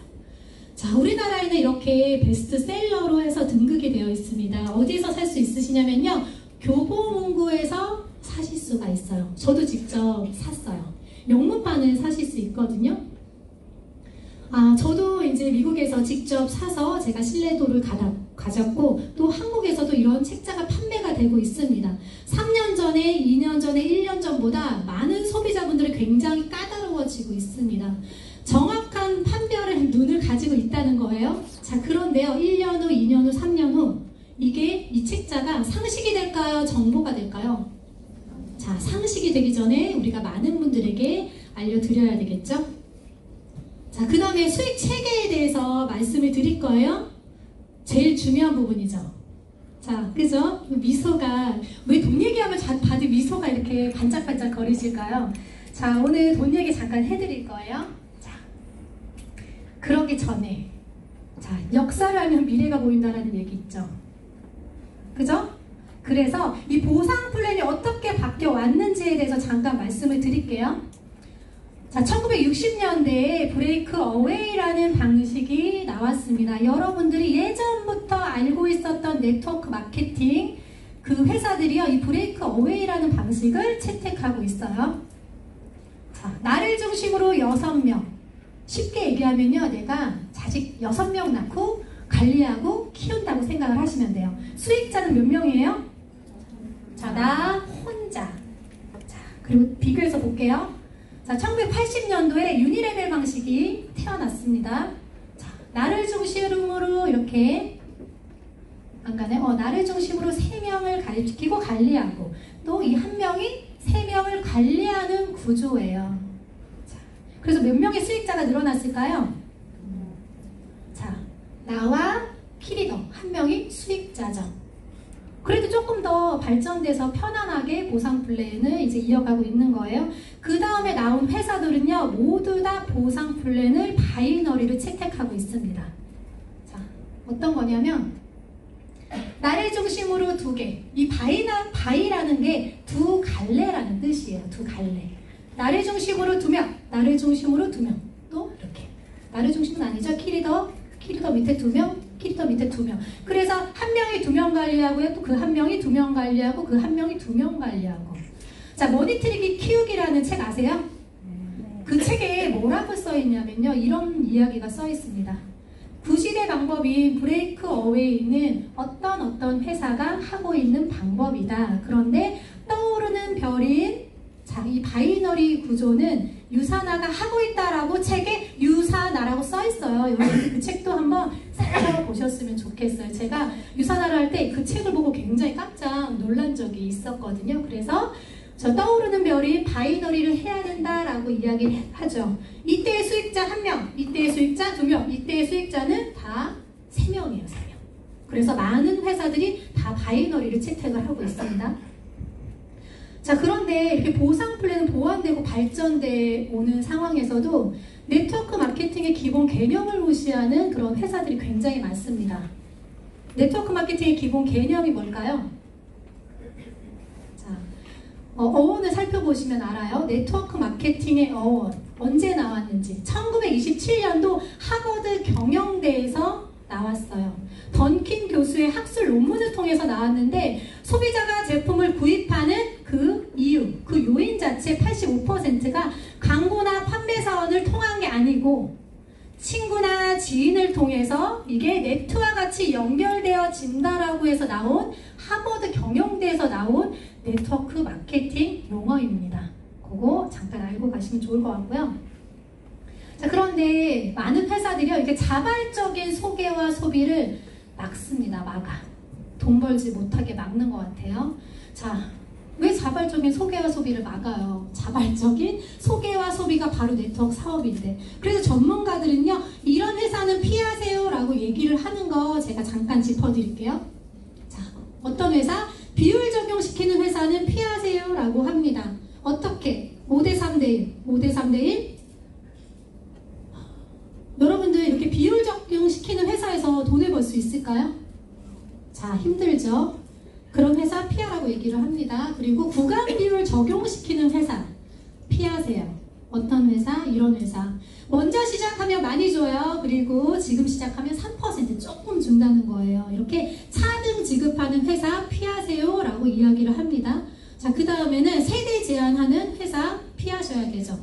자, 우리나라에는 이렇게 베스트셀러로 해서 등극이 되어 있습니다. 어디서 살 수 있으시냐면요, 교보문고에서 사실 수가 있어요. 저도 직접 샀어요. 영문판을 사실 수 있거든요. 저도 이제 미국에서 직접 사서 제가 신뢰도를 가졌고, 또 한국에서도 이런 책자가 판매가 되고 있습니다. 3년 전에, 2년 전에, 1년 전보다 많은 소비자분들이 굉장히 까다로워지고 있습니다. 정확한 판별의 눈을 가지고 있다는 거예요. 자, 그런데요, 1년 후, 2년 후, 3년 후, 이 책자가 상식이 될까요? 정보가 될까요? 자, 상식이 되기 전에 우리가 많은 분들에게 알려드려야 되겠죠? 자, 그 다음에 수익 체계에 대해서 말씀을 드릴 거예요. 제일 중요한 부분이죠. 자, 그죠? 미소가, 왜 돈 얘기하면 다들 미소가 이렇게 반짝반짝 거리실까요? 자, 오늘 돈 얘기 잠깐 해드릴 거예요. 자, 그러기 전에 자, 역사를 알면 미래가 보인다는 얘기 있죠. 그죠? 그래서 이 보상 플랜이 어떻게 바뀌어 왔는지에 대해서 잠깐 말씀을 드릴게요. 자, 1960년대에 브레이크 어웨이라는 방식이 나왔습니다. 여러분들이 예전부터 알고 있었던 네트워크 마케팅 그 회사들이요, 이 브레이크 어웨이라는 방식을 채택하고 있어요. 자, 나를 중심으로 6명. 쉽게 얘기하면요, 내가 자식 6명 낳고 관리하고 키운다고 생각을 하시면 돼요. 수익자는 몇 명이에요? 자, 나 혼자. 자, 그리고 비교해서 볼게요. 자, 1980년도에 유니레벨 방식이 태어났습니다. 자, 나를 중심으로 이렇게 안 가네? 나를 중심으로 3명을 가입시키고 관리하고 또 이 한 명이 3명을 관리하는 구조예요. 자, 그래서 몇 명의 수익자가 늘어났을까요? 자, 나와 키리더 한 명이 수익자죠. 그래도 조금 더 발전돼서 편안하게 보상 플랜을 이제 이어가고 있는 거예요. 그 다음에 나온 회사들은요, 모두 다 보상 플랜을 바이너리를 채택하고 있습니다. 자, 어떤 거냐면, 나를 중심으로 2개. 이 바이라는 게 두 갈래라는 뜻이에요. 두 갈래. 나를 중심으로 2명, 나를 중심으로 2명. 또 이렇게. 나를 중심은 아니죠. 키리더 밑에 2명, 키리더 밑에 2명. 그래서 한 명이 2명 관리하고요. 또 그 한 명이 2명 관리하고 그 한 명이 2명 관리하고. 자, 머니트릭이 키우기라는 책 아세요? 그 책에 뭐라고 써있냐면요. 이런 이야기가 써있습니다. 구실의 방법인 브레이크 어웨이는 어떤 회사가 하고 있는 방법이다. 그런데 떠오르는 별인 자, 이 바이너리 구조는 유사나가 하고 있다라고 책에 유사나라고 써있어요. 여러분 그 책도 한번 살펴보셨으면 좋겠어요. 제가 유사나를 할 때 그 책을 보고 굉장히 깜짝 놀란 적이 있었거든요. 그래서 저 떠오르는 별이 바이너리를 해야 된다라고 이야기하죠. 이때의 수익자 1명, 이때의 수익자 2명, 이때의 수익자는 다 3명이에요. 3명. 그래서 많은 회사들이 다 바이너리를 채택을 하고 있습니다. 자, 그런데 이렇게 보상 플랜은 보완되고 발전돼 오는 상황에서도 네트워크 마케팅의 기본 개념을 무시하는 그런 회사들이 굉장히 많습니다. 네트워크 마케팅의 기본 개념이 뭘까요? 어원을 살펴보시면 알아요. 네트워크 마케팅의 어원 언제 나왔는지 1927년도 하버드 경영대에서 나왔어요. 던킨 교수의 학술 논문을 통해서 나왔는데 소비자가 제품을 구입하는 그 이유, 그 요인 자체 85%가 광고나 판매 사원을 통한 게 아니고 친구나 지인을 통해서 이게 네트와 같이 연결되어진다라고 해서 나온 하버드 경영대에서 나온 네트워크 마케팅 용어입니다. 그거 잠깐 알고 가시면 좋을 것 같고요. 자, 그런데 많은 회사들이요, 이렇게 자발적인 소개와 소비를 막습니다. 막아. 돈 벌지 못하게 막는 것 같아요. 자, 왜 자발적인 소개와 소비를 막아요? 자발적인 소개와 소비가 바로 네트워크 사업인데. 그래서 전문가들은요, 이런 회사는 피하세요 라고 얘기를 하는 거 제가 잠깐 짚어드릴게요. 자, 어떤 회사? 비율 적용시키는 회사는 피하세요 라고 합니다. 어떻게? 5대3대1. 5대3대1? 여러분들 이렇게 비율 적용시키는 회사에서 돈을 벌 수 있을까요? 자, 힘들죠? 그런 회사 피하라고 얘기를 합니다. 그리고 구간 비율 적용시키는 회사 피하세요. 어떤 회사? 이런 회사. 먼저 시작하면 많이 줘요. 그리고 지금 시작하면 3% 조금 준다는 거예요. 이렇게 차등 지급하는 회사 피하세요 라고 이야기를 합니다. 자, 그 다음에는 세대 제한하는 회사 피하셔야 되죠.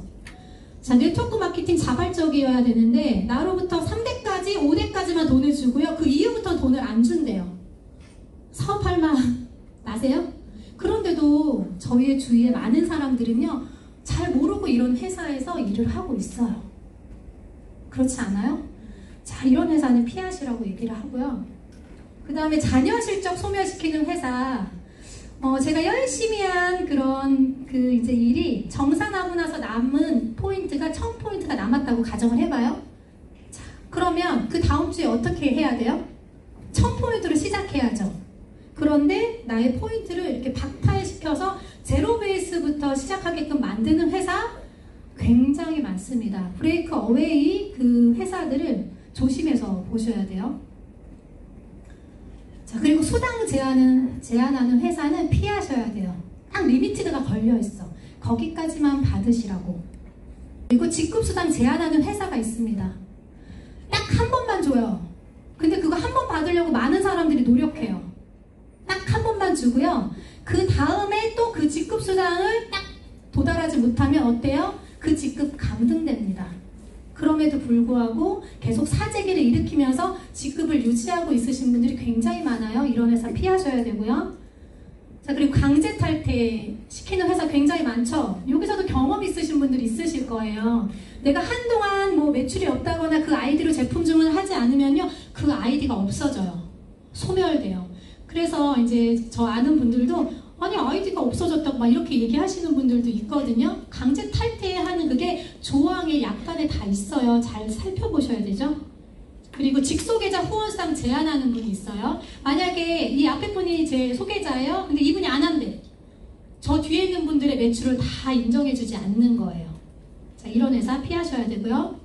자, 네트워크 마케팅 자발적이어야 되는데 나로부터 3대까지 5대까지만 돈을 주고요. 그 이후부터 돈을 안 준대요. 사업할 만 나세요? 그런데도 저희의 주위에 많은 사람들은요, 잘 모르고 이런 회사에서 일을 하고 있어요. 그렇지 않아요? 자, 이런 회사는 피하시라고 얘기를 하고요. 그 다음에 자녀 실적 소멸시키는 회사. 제가 열심히 한 그런 이제 일이 정산하고 나서 남은 포인트가 1000포인트가 남았다고 가정을 해봐요. 자, 그러면 그 다음 주에 어떻게 해야 돼요? 1000포인트로 시작해야죠. 그런데 나의 포인트를 이렇게 박탈시켜서 제로 베이스부터 시작하게끔 만드는 회사 굉장히 많습니다. 브레이크 어웨이 그 회사들을 조심해서 보셔야 돼요. 자, 그리고 수당 제한하는 회사는 피하셔야 돼요. 딱 리미티드가 걸려 있어. 거기까지만 받으시라고. 그리고 직급수당 제한하는 회사가 있습니다. 딱 한 번만 줘요. 근데 그거 한 번 받으려고 많은 사람들이 노력해요. 딱 한 번만 주고요. 그 다음에 또 그 직급수당을 딱 도달하지 못하면 어때요? 그 직급 감등됩니다. 그럼에도 불구하고 계속 사재기를 일으키면서 직급을 유지하고 있으신 분들이 굉장히 많아요. 이런 회사 피하셔야 되고요. 자, 그리고 강제 탈퇴 시키는 회사 굉장히 많죠. 여기서도 경험 있으신 분들이 있으실 거예요. 내가 한동안 뭐 매출이 없다거나 그 아이디로 제품 주문을 하지 않으면요, 그 아이디가 없어져요. 소멸돼요. 그래서 이제 저 아는 분들도 아니 아이디가 없어졌다고 막 이렇게 얘기하시는 분들도 있거든요. 강제 탈퇴하는 그게 조항에 약관에 다 있어요. 잘 살펴보셔야 되죠. 그리고 직소계좌 후원수당 제한하는 분이 있어요. 만약에 이 앞에 분이 제 소계자예요. 근데 이분이 안 한대. 저 뒤에 있는 분들의 매출을 다 인정해주지 않는 거예요. 자, 이런 회사 피하셔야 되고요.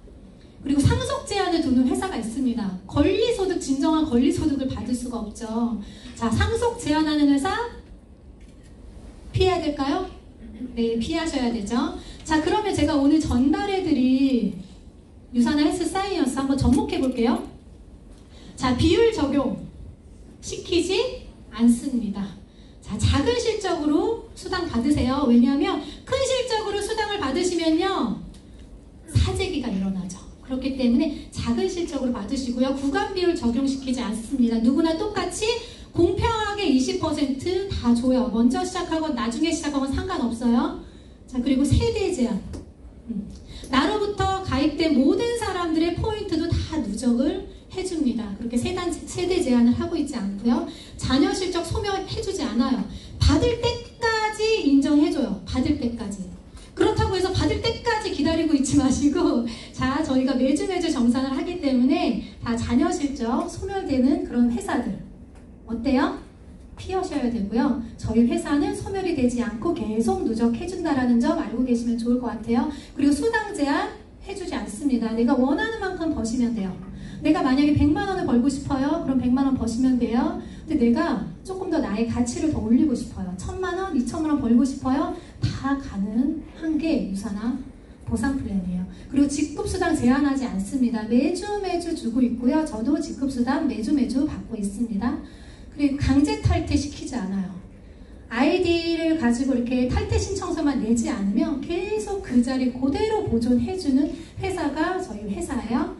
그리고 상속 제한을 두는 회사가 있습니다. 권리소득, 진정한 권리소득을 받을 수가 없죠. 자, 상속 제한하는 회사 피해야 될까요? 네, 피하셔야 되죠. 자, 그러면 제가 오늘 전달해드릴 유산화 헬스 사이언스 한번 접목해 볼게요. 자, 비율 적용 시키지 않습니다. 자, 작은 실적으로 수당 받으세요. 왜냐하면 큰 실적으로 수당을 받으시면요, 사재기가 일어나죠. 그렇기 때문에 작은 실적으로 받으시고요. 구간 비율 적용시키지 않습니다. 누구나 똑같이 공평하게 20% 다 줘요. 먼저 시작하건 나중에 시작하건 상관없어요. 자, 그리고 세대 제한. 나로부터 가입된 모든 사람들의 포인트도 다 누적을 해줍니다. 그렇게 세대 제한을 하고 있지 않고요. 자녀 실적 소멸해주지 않아요. 받을 때까지 인정해줘요. 받을 때까지. 그렇다고 해서 받을 때까지 기다리고 있지 마시고, 자, 저희가 매주 정산을 하기 때문에 다 자녀 실적 소멸되는 그런 회사들 어때요? 피하셔야 되고요. 저희 회사는 소멸이 되지 않고 계속 누적해준다라는 점 알고 계시면 좋을 것 같아요. 그리고 수당 제한 해주지 않습니다. 내가 원하는 만큼 버시면 돼요. 내가 만약에 100만 원을 벌고 싶어요. 그럼 100만 원 버시면 돼요. 근데 내가 조금 더 나의 가치를 더 올리고 싶어요. 1000만 원, 2000만 원 벌고 싶어요. 다 가능한 게 유산화 보상 플랜이에요. 그리고 직급수당 제한하지 않습니다. 매주 주고 있고요. 저도 직급수당 매주 받고 있습니다. 그리고 강제 탈퇴 시키지 않아요. 아이디를 가지고 이렇게 탈퇴 신청서만 내지 않으면 계속 그 자리 그대로 보존해주는 회사가 저희 회사예요.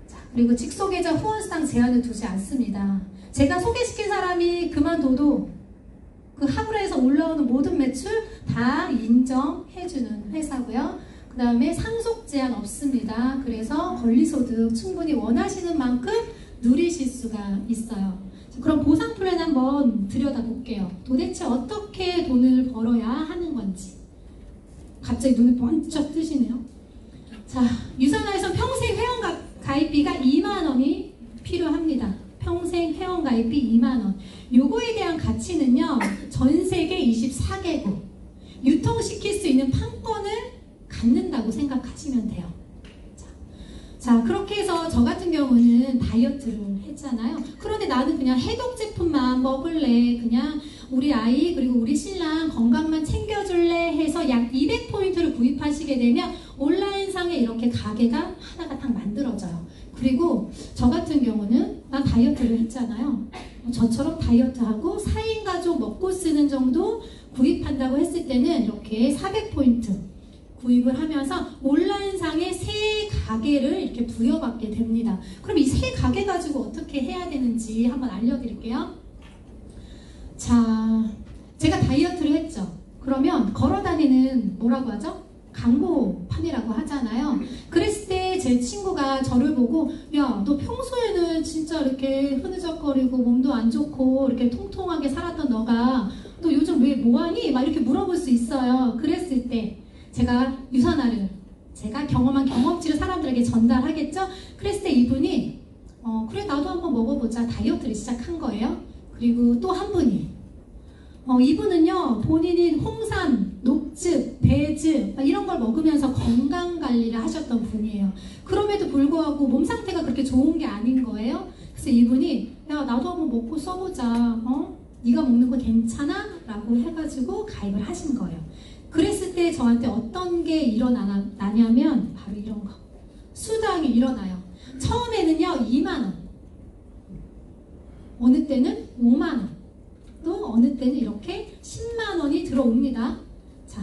자, 그리고 직소계좌 후원수당 제한을 두지 않습니다. 제가 소개시킨 사람이 그만둬도 그 하브라에서 올라오는 모든 매출 다 인정해주는 회사고요. 그 다음에 상속 제한 없습니다. 그래서 권리소득 충분히 원하시는 만큼 누리실 수가 있어요. 그럼 보상 플랜 한번 들여다볼게요. 도대체 어떻게 돈을 벌어야 하는 건지. 갑자기 눈이 번쩍 뜨시네요. 자, 유산화에서 평생 회원 가입비가 2만 원이 필요합니다. 평생 회원 가입비 2만 원. 요거에 대한 가치는요, 전 세계 24개국 유통시킬 수 있는 판권을 갖는다고 생각하시면 돼요. 자, 그렇게 해서 저 같은 경우는 다이어트를 했잖아요. 그런데 나는 그냥 해독 제품만 먹을래. 그냥 우리 아이 그리고 우리 신랑 건강만 챙겨줄래 해서 약 200포인트를 구입하시게 되면 온라인상에 이렇게 가게가 하나가 딱 만들어져요. 그리고 저 같은 경우는 난 다이어트를 했잖아요. 저처럼 다이어트하고 4인 가족 먹고 쓰는 정도 구입한다고 했을 때는 이렇게 400포인트 구입을 하면서 온라인상에 새 가게를 이렇게 부여받게 됩니다. 그럼 이 새 가게 가지고 어떻게 해야 되는지 한번 알려드릴게요. 자, 제가 다이어트를 했죠. 그러면 걸어다니는 뭐라고 하죠? 광고판이라고 하잖아요. 그랬을 때 제 친구가 저를 보고, 야, 너 평소에는 진짜 이렇게 흐느적거리고 몸도 안 좋고 이렇게 통통하게 살았던 너가 너 요즘 왜 뭐하니? 막 이렇게 물어볼 수 있어요. 그랬을 때 제가 유산화를, 제가 경험한 경험치를 사람들에게 전달하겠죠? 그랬을 때 이분이 그래 나도 한번 먹어보자 다이어트를 시작한 거예요. 그리고 또 한 분이 이분은요, 본인이 홍삼, 녹즙, 배즙 이런 걸 먹으면서 건강 관리를 하셨던 분이에요. 그럼에도 불구하고 몸 상태가 그렇게 좋은 게 아닌 거예요. 그래서 이분이 야, 나도 한번 먹고 써보자. 네가 먹는 거 괜찮아? 라고 해가지고 가입을 하신 거예요. 그랬을 때 저한테 어떤 게 일어나냐면 바로 이런 거. 수당이 일어나요. 처음에는요 2만원, 어느 때는 5만원, 또 어느 때는 이렇게 10만원이 들어옵니다. 자,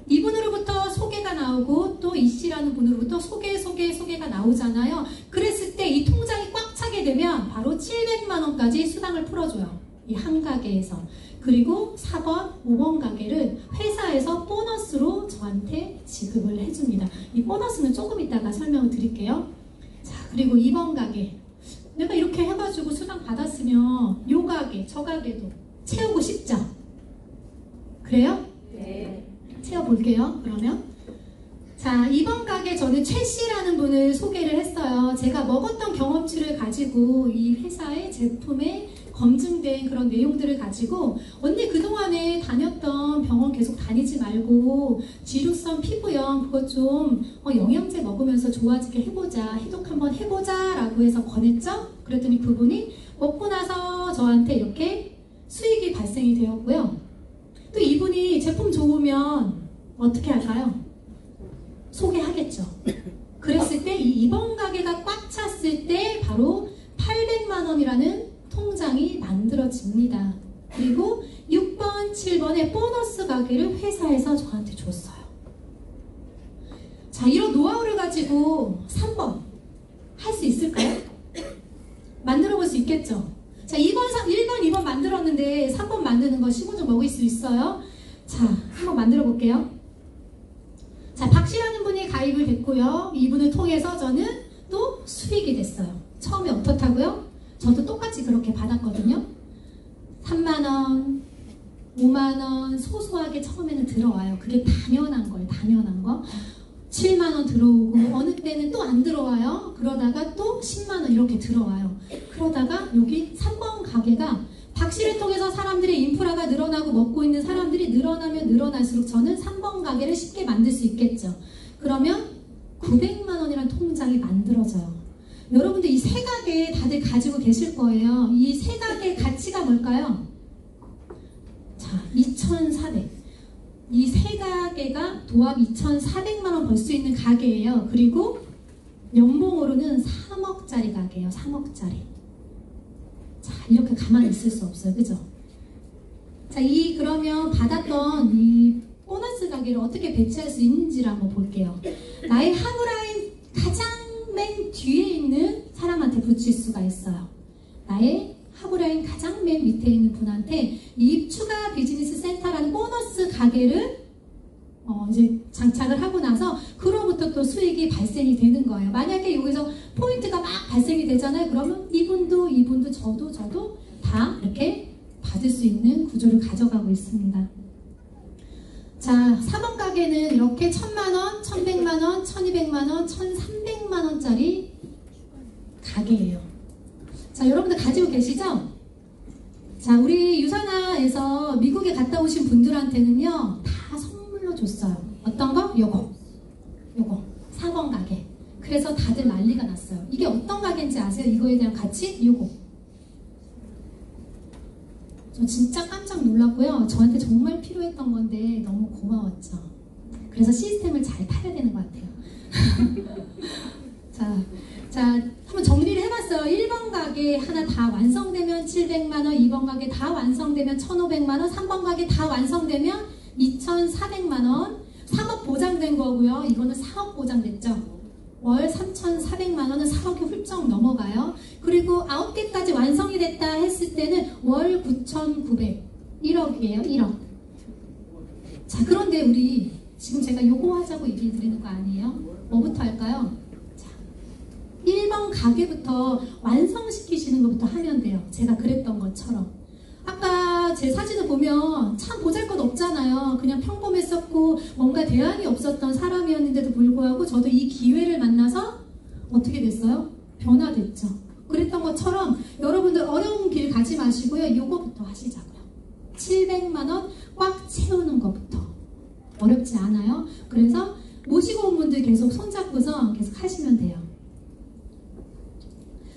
이분으로부터 소개가 나오고 또 이씨라는 분으로부터 소개가 나오잖아요. 그랬을 때 이 통장이 꽉 차게 되면 바로 700만원까지 수당을 풀어줘요. 이 한 가게에서. 그리고 4번, 5번 가게를 회사에서 보너스로 저한테 지급을 해줍니다. 이 보너스는 조금 이따가 설명을 드릴게요. 자, 그리고 2번 가게. 내가 이렇게 해가지고 수당 받았으면 요 가게, 저 가게도 채우고 싶죠? 그래요? 네. 채워볼게요. 그러면 자, 2번 가게 저는 최 씨라는 분을 소개를 했어요. 제가 먹었던 경험치를 가지고 이 회사의 제품에 검증된 그런 내용들을 가지고 언니 그동안에 다녔던 병원 계속 다니지 말고 지루성 피부염 그거 좀 영양제 먹으면서 좋아지게 해보자, 해독 한번 해보자 라고 해서 권했죠. 그랬더니 그분이 먹고 나서 저한테 이렇게 수익이 발생이 되었고요. 또 이분이 제품 좋으면 어떻게 할까요? 소개하겠죠. 그랬을 때 이 2번 가게가 꽉 찼을 때 바로 800만원이라는 통장이 만들어집니다. 그리고 6번, 7번의 보너스 가게를 회사에서 저한테 줬어요. 자, 이런 노하우를 가지고 3번 할 수 있을까요? 만들어 볼 수 있겠죠? 자, 1번, 2번 만들었는데 3번 만드는 거 15점 먹을 수 있어요? 자, 한번 만들어 볼게요. 자, 박씨라는 분이 가입을 됐고요. 이분을 통해서 저는 또 수익이 됐어요. 처음에 어떻다고요? 저도 똑같이 그렇게 받았거든요. 3만원, 5만원 소소하게 처음에는 들어와요. 그게 당연한 거예요. 당연한 거. 7만원 들어오고 어느 때는 또 안 들어와요. 그러다가 또 10만원 이렇게 들어와요. 그러다가 여기 3번 가게가 박씨를 통해서 사람들의 인프라가 늘어나고 먹고 있는 사람들이 늘어나면 늘어날수록 저는 3번 가게를 쉽게 만들 수 있겠죠. 그러면 900만원이라는 통장이 만들어져요. 여러분들 이 세 가게 다들 가지고 계실 거예요. 이 세 가게 가치가 뭘까요? 자, 2,400. 이 세 가게가 도합 2,400만원 벌 수 있는 가게예요. 그리고 연봉으로는 3억짜리 가게예요. 3억짜리. 자, 이렇게 가만히 있을 수 없어요. 그죠? 자, 그러면 받았던 이 보너스 가게를 어떻게 배치할 수 있는지를 한번 볼게요. 나의 하부라인 가장 맨 뒤에 있는 사람한테 붙일 수가 있어요. 나의 하부라인 가장 맨 밑에 있는 분한테 이 추가 비즈니스 센터라는 보너스 가게를 이제 장착을 하고 나서 그로부터 또 수익이 발생이 되는 거예요. 만약에 여기서 포인트가 막 발생이 되잖아요. 그러면 이분도 저도 다 이렇게 받을 수 있는 구조를 가져가고 있습니다. 자, 4번 가게는 이렇게 1,000만원, 1,100만원, 1,200만원, 1,300만원짜리 가게예요. 자, 여러분들 가지고 계시죠? 자, 우리 유산화에서 미국에 갔다 오신 분들한테는요 다 선물로 줬어요. 어떤 거? 요거 4번 가게. 그래서 다들 난리가 났어요. 이게 어떤 가게인지 아세요? 이거에 대한 가치? 요거. 저 진짜 깜짝 놀랐고요. 저한테 정말 필요했던 건데 너무 고마웠죠. 그래서 시스템을 잘 타야 되는 것 같아요. 자, 한번 정리를 해봤어요. 1번 가게 하나 다 완성되면 700만원, 2번 가게 다 완성되면 1,500만원, 3번 가게 다 완성되면 2,400만원, 3억 보장된 거고요. 이거는 4억 보장됐죠. 월 3,400만원은 4억이 훌쩍 넘어가요. 그리고 9개까지 완성이 됐다 했을 때는 월 9,900, 1억이에요. 1억. 자, 그런데 우리 지금 제가 요거 하자고 얘기 드리는 거 아니에요? 뭐부터 할까요? 자, 1번 가게부터 완성시키시는 것부터 하면 돼요. 제가 그랬던 것처럼. 아까 제 사진을 보면 참 보잘것없잖아요. 그냥 평범했었고 뭔가 대안이 없었던 사람이었는데도 불구하고 저도 이 기회를 만나서 어떻게 됐어요? 변화됐죠. 그랬던 것처럼 여러분들 어려운 길 가지 마시고요. 요거부터 하시자고요. 700만 원 꽉 채우는 것부터 어렵지 않아요. 그래서 모시고 온 분들 계속 손잡고서 계속 하시면 돼요.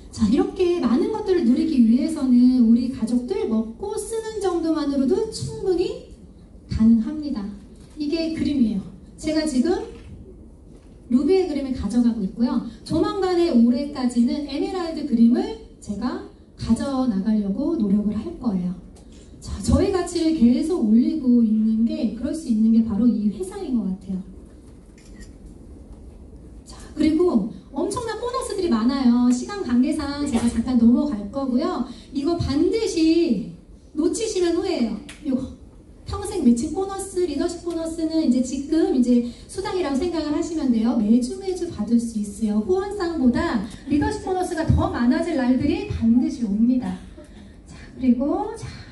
자, 이렇게 많은 것들을 누리기 위해서는 우리 가족들 먹고 쓰는 정도만으로도 충분히 가능합니다. 이게 그림이에요. 제가 지금 루비의 그림을 가져가고 있고요. 조만간에 올해까지는 에메랄드 그림을 제가 가져나가려고 노력을 할 거예요. 자, 저희 가치를 계속 올리고 있는 게, 그럴 수 있는 게 바로 이 회사인 것 같아요. 자, 그리고 엄청난 보너스들이 많아요. 시간 관계상 제가 잠깐 넘어갈 거고요. 이거 반드시 놓치시면 후회해요. 이거 평생 매칭 보너스, 리더십 보너스는 이제 지금 이제 수당이라고 생각을 하시면 돼요. 매주 받을 수 있어요. 후원상보다 리더십 보너스가 더 많아질 날들이 반드시 옵니다. 자, 그리고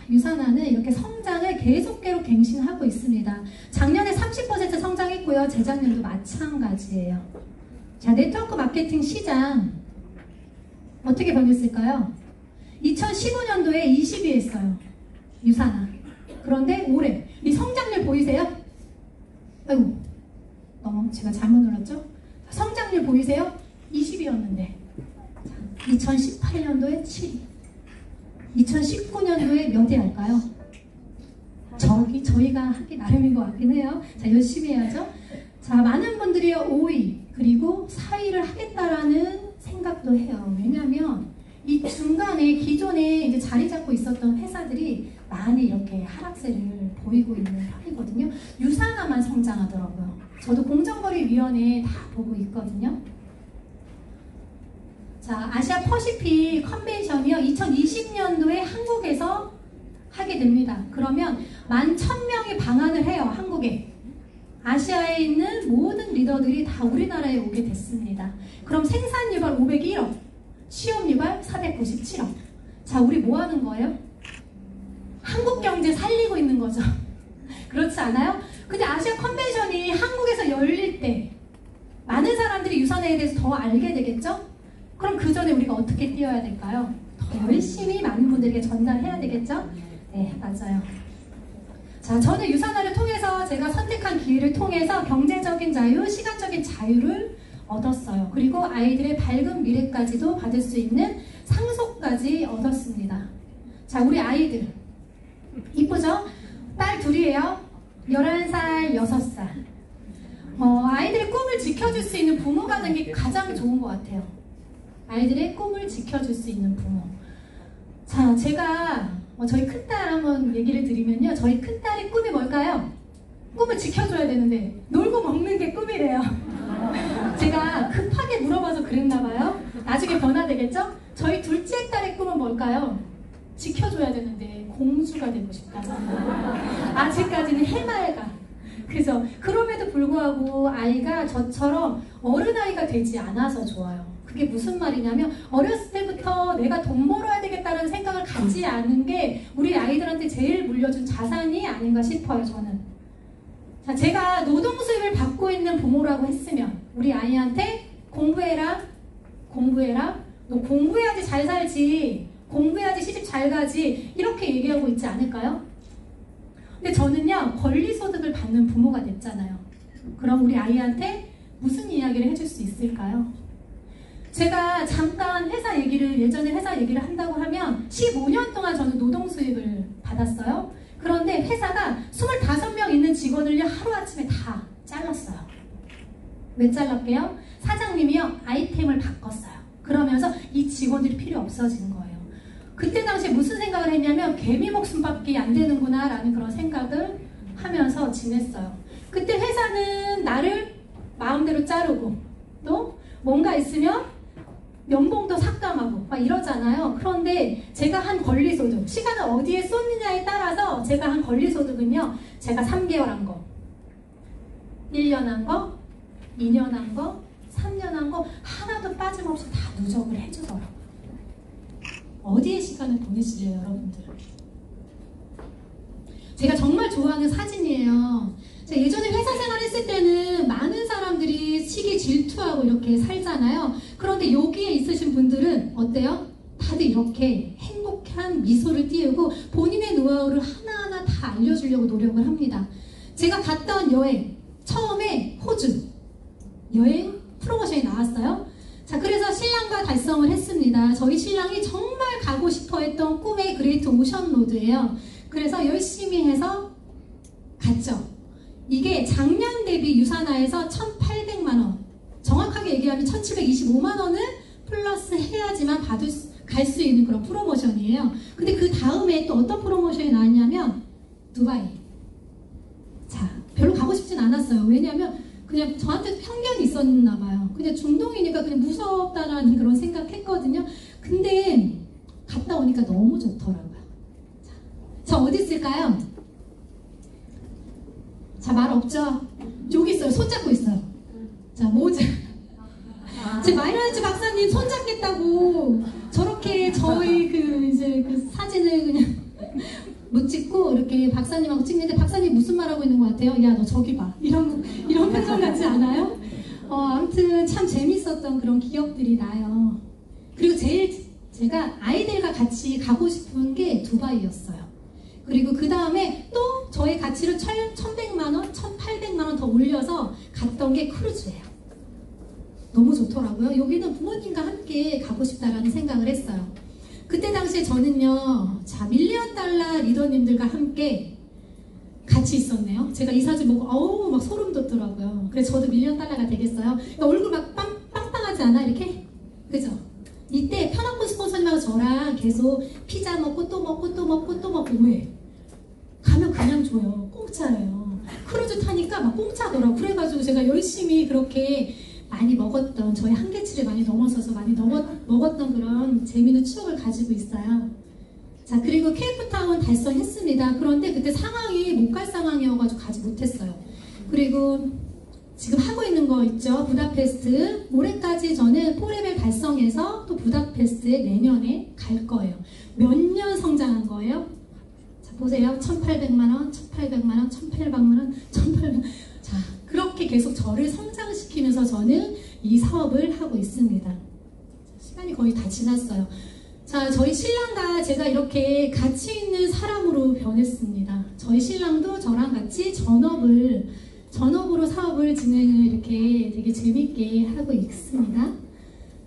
유산하는 이렇게 성장을 계속계속 갱신하고 있습니다. 작년에 30% 성장했고요. 재작년도 마찬가지예요. 자, 네트워크 마케팅 시장 어떻게 변했을까요? 2015년도에 20위 했어요. 유산하. 그런데 올해 이 성장률 보이세요? 아이고, 제가 잘못 눌렀죠? 성장률 보이세요? 20위였는데 2018년도에 7위, 2019년도에 몇 위 할까요? 저희가 하기 나름인 것 같긴 해요. 자, 열심히 해야죠. 자, 많은 분들이 5위 그리고 4위를 하겠다라는 생각도 해요. 왜냐하면 이 중간에 기존에 이제 자리 잡고 있었던 회사들이 많이 이렇게 하락세를 보이고 있는 편이거든요. 유산하만 성장하더라고요. 저도 공정거래위원회 다 보고 있거든요. 자, 아시아 퍼시픽 컨벤션이요. 2020년도에 한국에서 하게 됩니다. 그러면 11,000명이 방한을 해요. 한국에. 아시아에 있는 모든 리더들이 다 우리나라에 오게 됐습니다. 그럼 생산 유발 501억, 취업 유발 497억. 자, 우리 뭐 하는 거예요? 한국 경제 살리고 있는 거죠. 그렇지 않아요? 근데 아시아 컨벤션이 한국에서 열릴 때 많은 사람들이 유산에 대해서 더 알게 되겠죠? 그럼 그 전에 우리가 어떻게 뛰어야 될까요? 더 열심히 많은 분들에게 전달해야 되겠죠? 네, 맞아요. 자, 저는 유산화를 통해서 제가 선택한 기회를 통해서 경제적인 자유, 시간적인 자유를 얻었어요. 그리고 아이들의 밝은 미래까지도 받을 수 있는 상속까지 얻었습니다. 자, 우리 아이들 이쁘죠? 딸 둘이에요. 11살, 6살. 아이들의 꿈을 지켜줄 수 있는 부모가 되는 게 가장 좋은 것 같아요. 아이들의 꿈을 지켜줄 수 있는 부모. 자, 제가 저희 큰딸 한번 얘기를 드리면요. 저희 큰딸의 꿈이 뭘까요? 꿈을 지켜줘야 되는데 놀고 먹는 게 꿈이래요. 제가 급하게 물어봐서 그랬나봐요. 나중에 변화되겠죠? 저희 둘째 딸의 꿈은 뭘까요? 지켜줘야 되는데 공주가 되고 싶다고. 아직까지는 해맑아. 그죠? 그럼에도 불구하고 아이가 저처럼 어른아이가 되지 않아서 좋아요. 그게 무슨 말이냐면 어렸을 때부터 내가 돈 벌어야 되겠다는 생각을 갖지 않은 게 우리 아이들한테 제일 물려준 자산이 아닌가 싶어요. 저는. 자, 제가 노동 수입을 받고 있는 부모라고 했으면 우리 아이한테 공부해라. 너 공부해야지 잘 살지. 공부해야지 시집 잘 가지. 이렇게 얘기하고 있지 않을까요? 근데 저는요, 권리소득을 받는 부모가 됐잖아요. 그럼 우리 아이한테 무슨 이야기를 해줄 수 있을까요? 제가 잠깐 예전에 회사 얘기를 한다고 하면 15년 동안 저는 노동 수입을 받았어요. 그런데 회사가 25명 있는 직원을요, 하루아침에 다 잘랐어요. 왜 잘랐게요? 사장님이요, 아이템을 바꿨어요. 그러면서 이 직원들이 필요 없어지는 거예요. 그때 당시에 무슨 생각을 했냐면 개미 목숨밖에 안 되는구나 라는 그런 생각을 하면서 지냈어요. 그때 회사는 나를 마음대로 자르고 또 뭔가 있으면 연봉도 삭감하고 막 이러잖아요. 그런데 제가 한 권리소득, 시간을 어디에 쏟느냐에 따라서 제가 한 권리소득은요, 제가 3개월 한 거, 1년 한 거, 2년 한 거, 3년 한 거 하나도 빠짐없이 다 누적을 해주더라고요. 어디에 시간을 보내시래요, 여러분들? 제가 정말 좋아하는 사진이에요. 제가 예전에 회사 생활했을 때는 많은 사람들이 시기 질투하고 이렇게 살잖아요. 그런데 여기에 있으신 분들은 어때요? 다들 이렇게 행복한 미소를 띄우고 본인의 노하우를 하나하나 다 다 알려주려고 노력을 합니다. 제가 갔던 여행, 처음에 호주 여행 프로모션이 나왔어요. 자, 그래서 신랑과 달성을 했습니다. 저희 신랑이 정말 가고 싶어 했던 꿈의 그레이트 오션 로드예요. 그래서 열심히 해서 갔죠. 이게 작년 대비 유산화에서 1,800만 원, 정확하게 얘기하면 1,725만 원을 플러스 해야지만 갈 수 있는 그런 프로모션이에요. 근데 그 다음에 또 어떤 프로모션이 나왔냐면 두바이. 자, 별로 가고 싶진 않았어요. 왜냐하면 그냥 저한테 편견이 있었나 봐요. 그냥 중동이니까 그냥 무섭다라는 그런 생각했거든요. 근데 갔다 오니까 너무 좋더라고요. 자, 어디 있을까요? 자, 말 없죠? 여기 있어요. 손잡고 있어요. 자, 모자. 제 마이너리츠 박사님 손잡겠다고 저렇게 저희 그 사진을 그냥 못 찍고 이렇게 박사님하고 찍는데 박사님 무슨 말하고 있는 것 같아요? 야, 너 저기 봐. 이런 표정 같지 않아요? 아무튼 참 재밌었던 그런 기억들이 나요. 그리고 제가 아이들과 같이 가고 싶은 게 두바이였어요. 그리고 그 다음에 또 저의 가치를 1,100만 원, 1,800만 원 더 올려서 갔던 게 크루즈예요. 너무 좋더라고요. 여기는 부모님과 함께 가고 싶다라는 생각을 했어요. 그때 당시에 저는요, 자, 밀리언 달러 리더님들과 함께 같이 있었네요. 제가 이 사진 보고 어우 막 소름 돋더라고요. 그래서 저도 밀리언 달러가 되겠어요. 그러니까 얼굴 막 빵빵하지 않아? 이렇게? 그죠? 이때 편안군 스폰서님하고 저랑 계속 피자 먹고 또 먹고 또 먹고 또 먹고. 왜? 가면 그냥 줘요. 공짜예요. 크루즈 타니까 막 공짜더라고. 그래가지고 제가 열심히 그렇게 많이 먹었던, 저의 한계치를 많이 넘어서서 많이 먹었던 그런 재미있는 추억을 가지고 있어요. 자, 그리고 케이프타운 달성했습니다. 그런데 그때 상황이 못 갈 상황이어가지고 가지 못했어요. 그리고 지금 하고 있는 거 있죠? 부다페스트. 올해까지 저는 4레벨 달성해서 또 부다페스트에 내년에 갈 거예요. 몇 년 성장한 거예요? 자, 보세요. 1,800만 원, 1,800만 원, 1,800만 원, 1,800만 원. 자, 그렇게 계속 저를 성장시키면서 저는 이 사업을 하고 있습니다. 시간이 거의 다 지났어요. 자, 저희 신랑과 제가 이렇게 가치 있는 사람으로 변했습니다. 저희 신랑도 저랑 같이 전업으로 사업을 진행을 이렇게 되게 재밌게 하고 있습니다.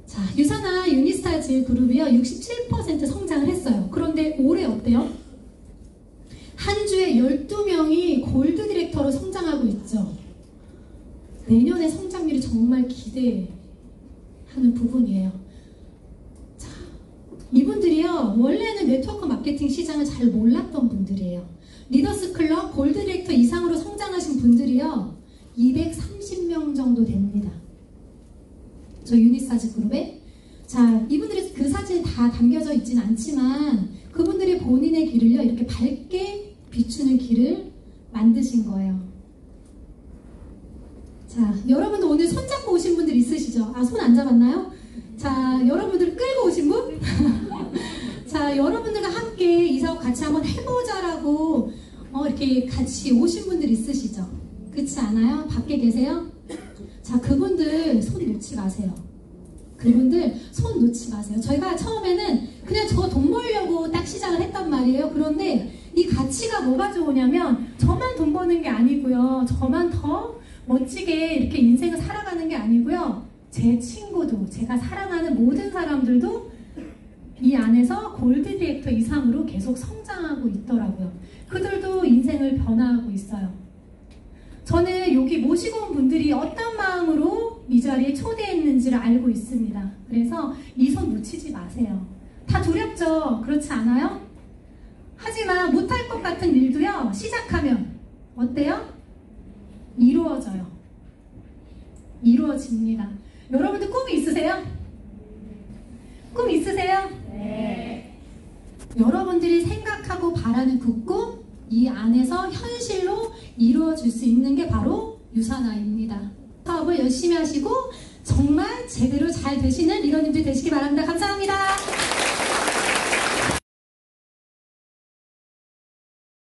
자, 유산화 유니스타즈 그룹이요, 67% 성장을 했어요. 그런데 올해 어때요? 한 주에 12명이 골드 디렉터로 성장하고 있죠. 내년의 성장률이 정말 기대하는 부분이에요. 자, 이분들이요, 원래는 네트워크 마케팅 시장을 잘 몰랐던 분들이에요. 리더스 클럽 골드 디렉터 이상으로 성장하신 분들이요, 230명 정도 됩니다. 저 유니스타즈 그룹에. 자, 이분들의 그 사진이 다 담겨져 있지는 않지만 그분들이 본인의 길을요, 이렇게 밝게 비추는 길을 만드신 거예요. 자, 여러분도 오늘 손잡고 오신 분들 있으시죠? 아, 손 안 잡았나요? 자, 여러분들 끌고 오신 분? 자, 여러분들과 함께 이 사업 같이 한번 해보자라고 이렇게 같이 오신 분들 있으시죠? 그렇지 않아요? 밖에 계세요? 자, 그분들 손 놓지 마세요. 그분들 손 놓지 마세요. 저희가 처음에는 그냥 저 돈 벌려고 딱 시작을 했단 말이에요. 그런데 이 가치가 뭐가 좋으냐면 저만 돈 버는 게 아니고요, 저만 더 멋지게 이렇게 인생을 살아가는 게 아니고요, 제 친구도, 제가 사랑하는 모든 사람들도 이 안에서 골드 디렉터 이상으로 계속 성장하고 있더라고요. 그들도 인생을 변화하고 있어요. 저는 여기 모시고 온 분들이 어떤 마음으로 이 자리에 초대했는지를 알고 있습니다. 그래서 이 손 놓치지 마세요. 다 두렵죠? 그렇지 않아요? 하지만 못할 것 같은 일도요, 시작하면 어때요? 이루어져요. 이루어집니다. 여러분들 꿈이 있으세요? 꿈 있으세요? 네. 여러분들이 생각하고 바라는 그 꿈, 이 안에서 현실로 이루어질 수 있는 게 바로 유산화입니다. 사업을 열심히 하시고 정말 제대로 잘 되시는 리더님들 되시기 바랍니다. 감사합니다.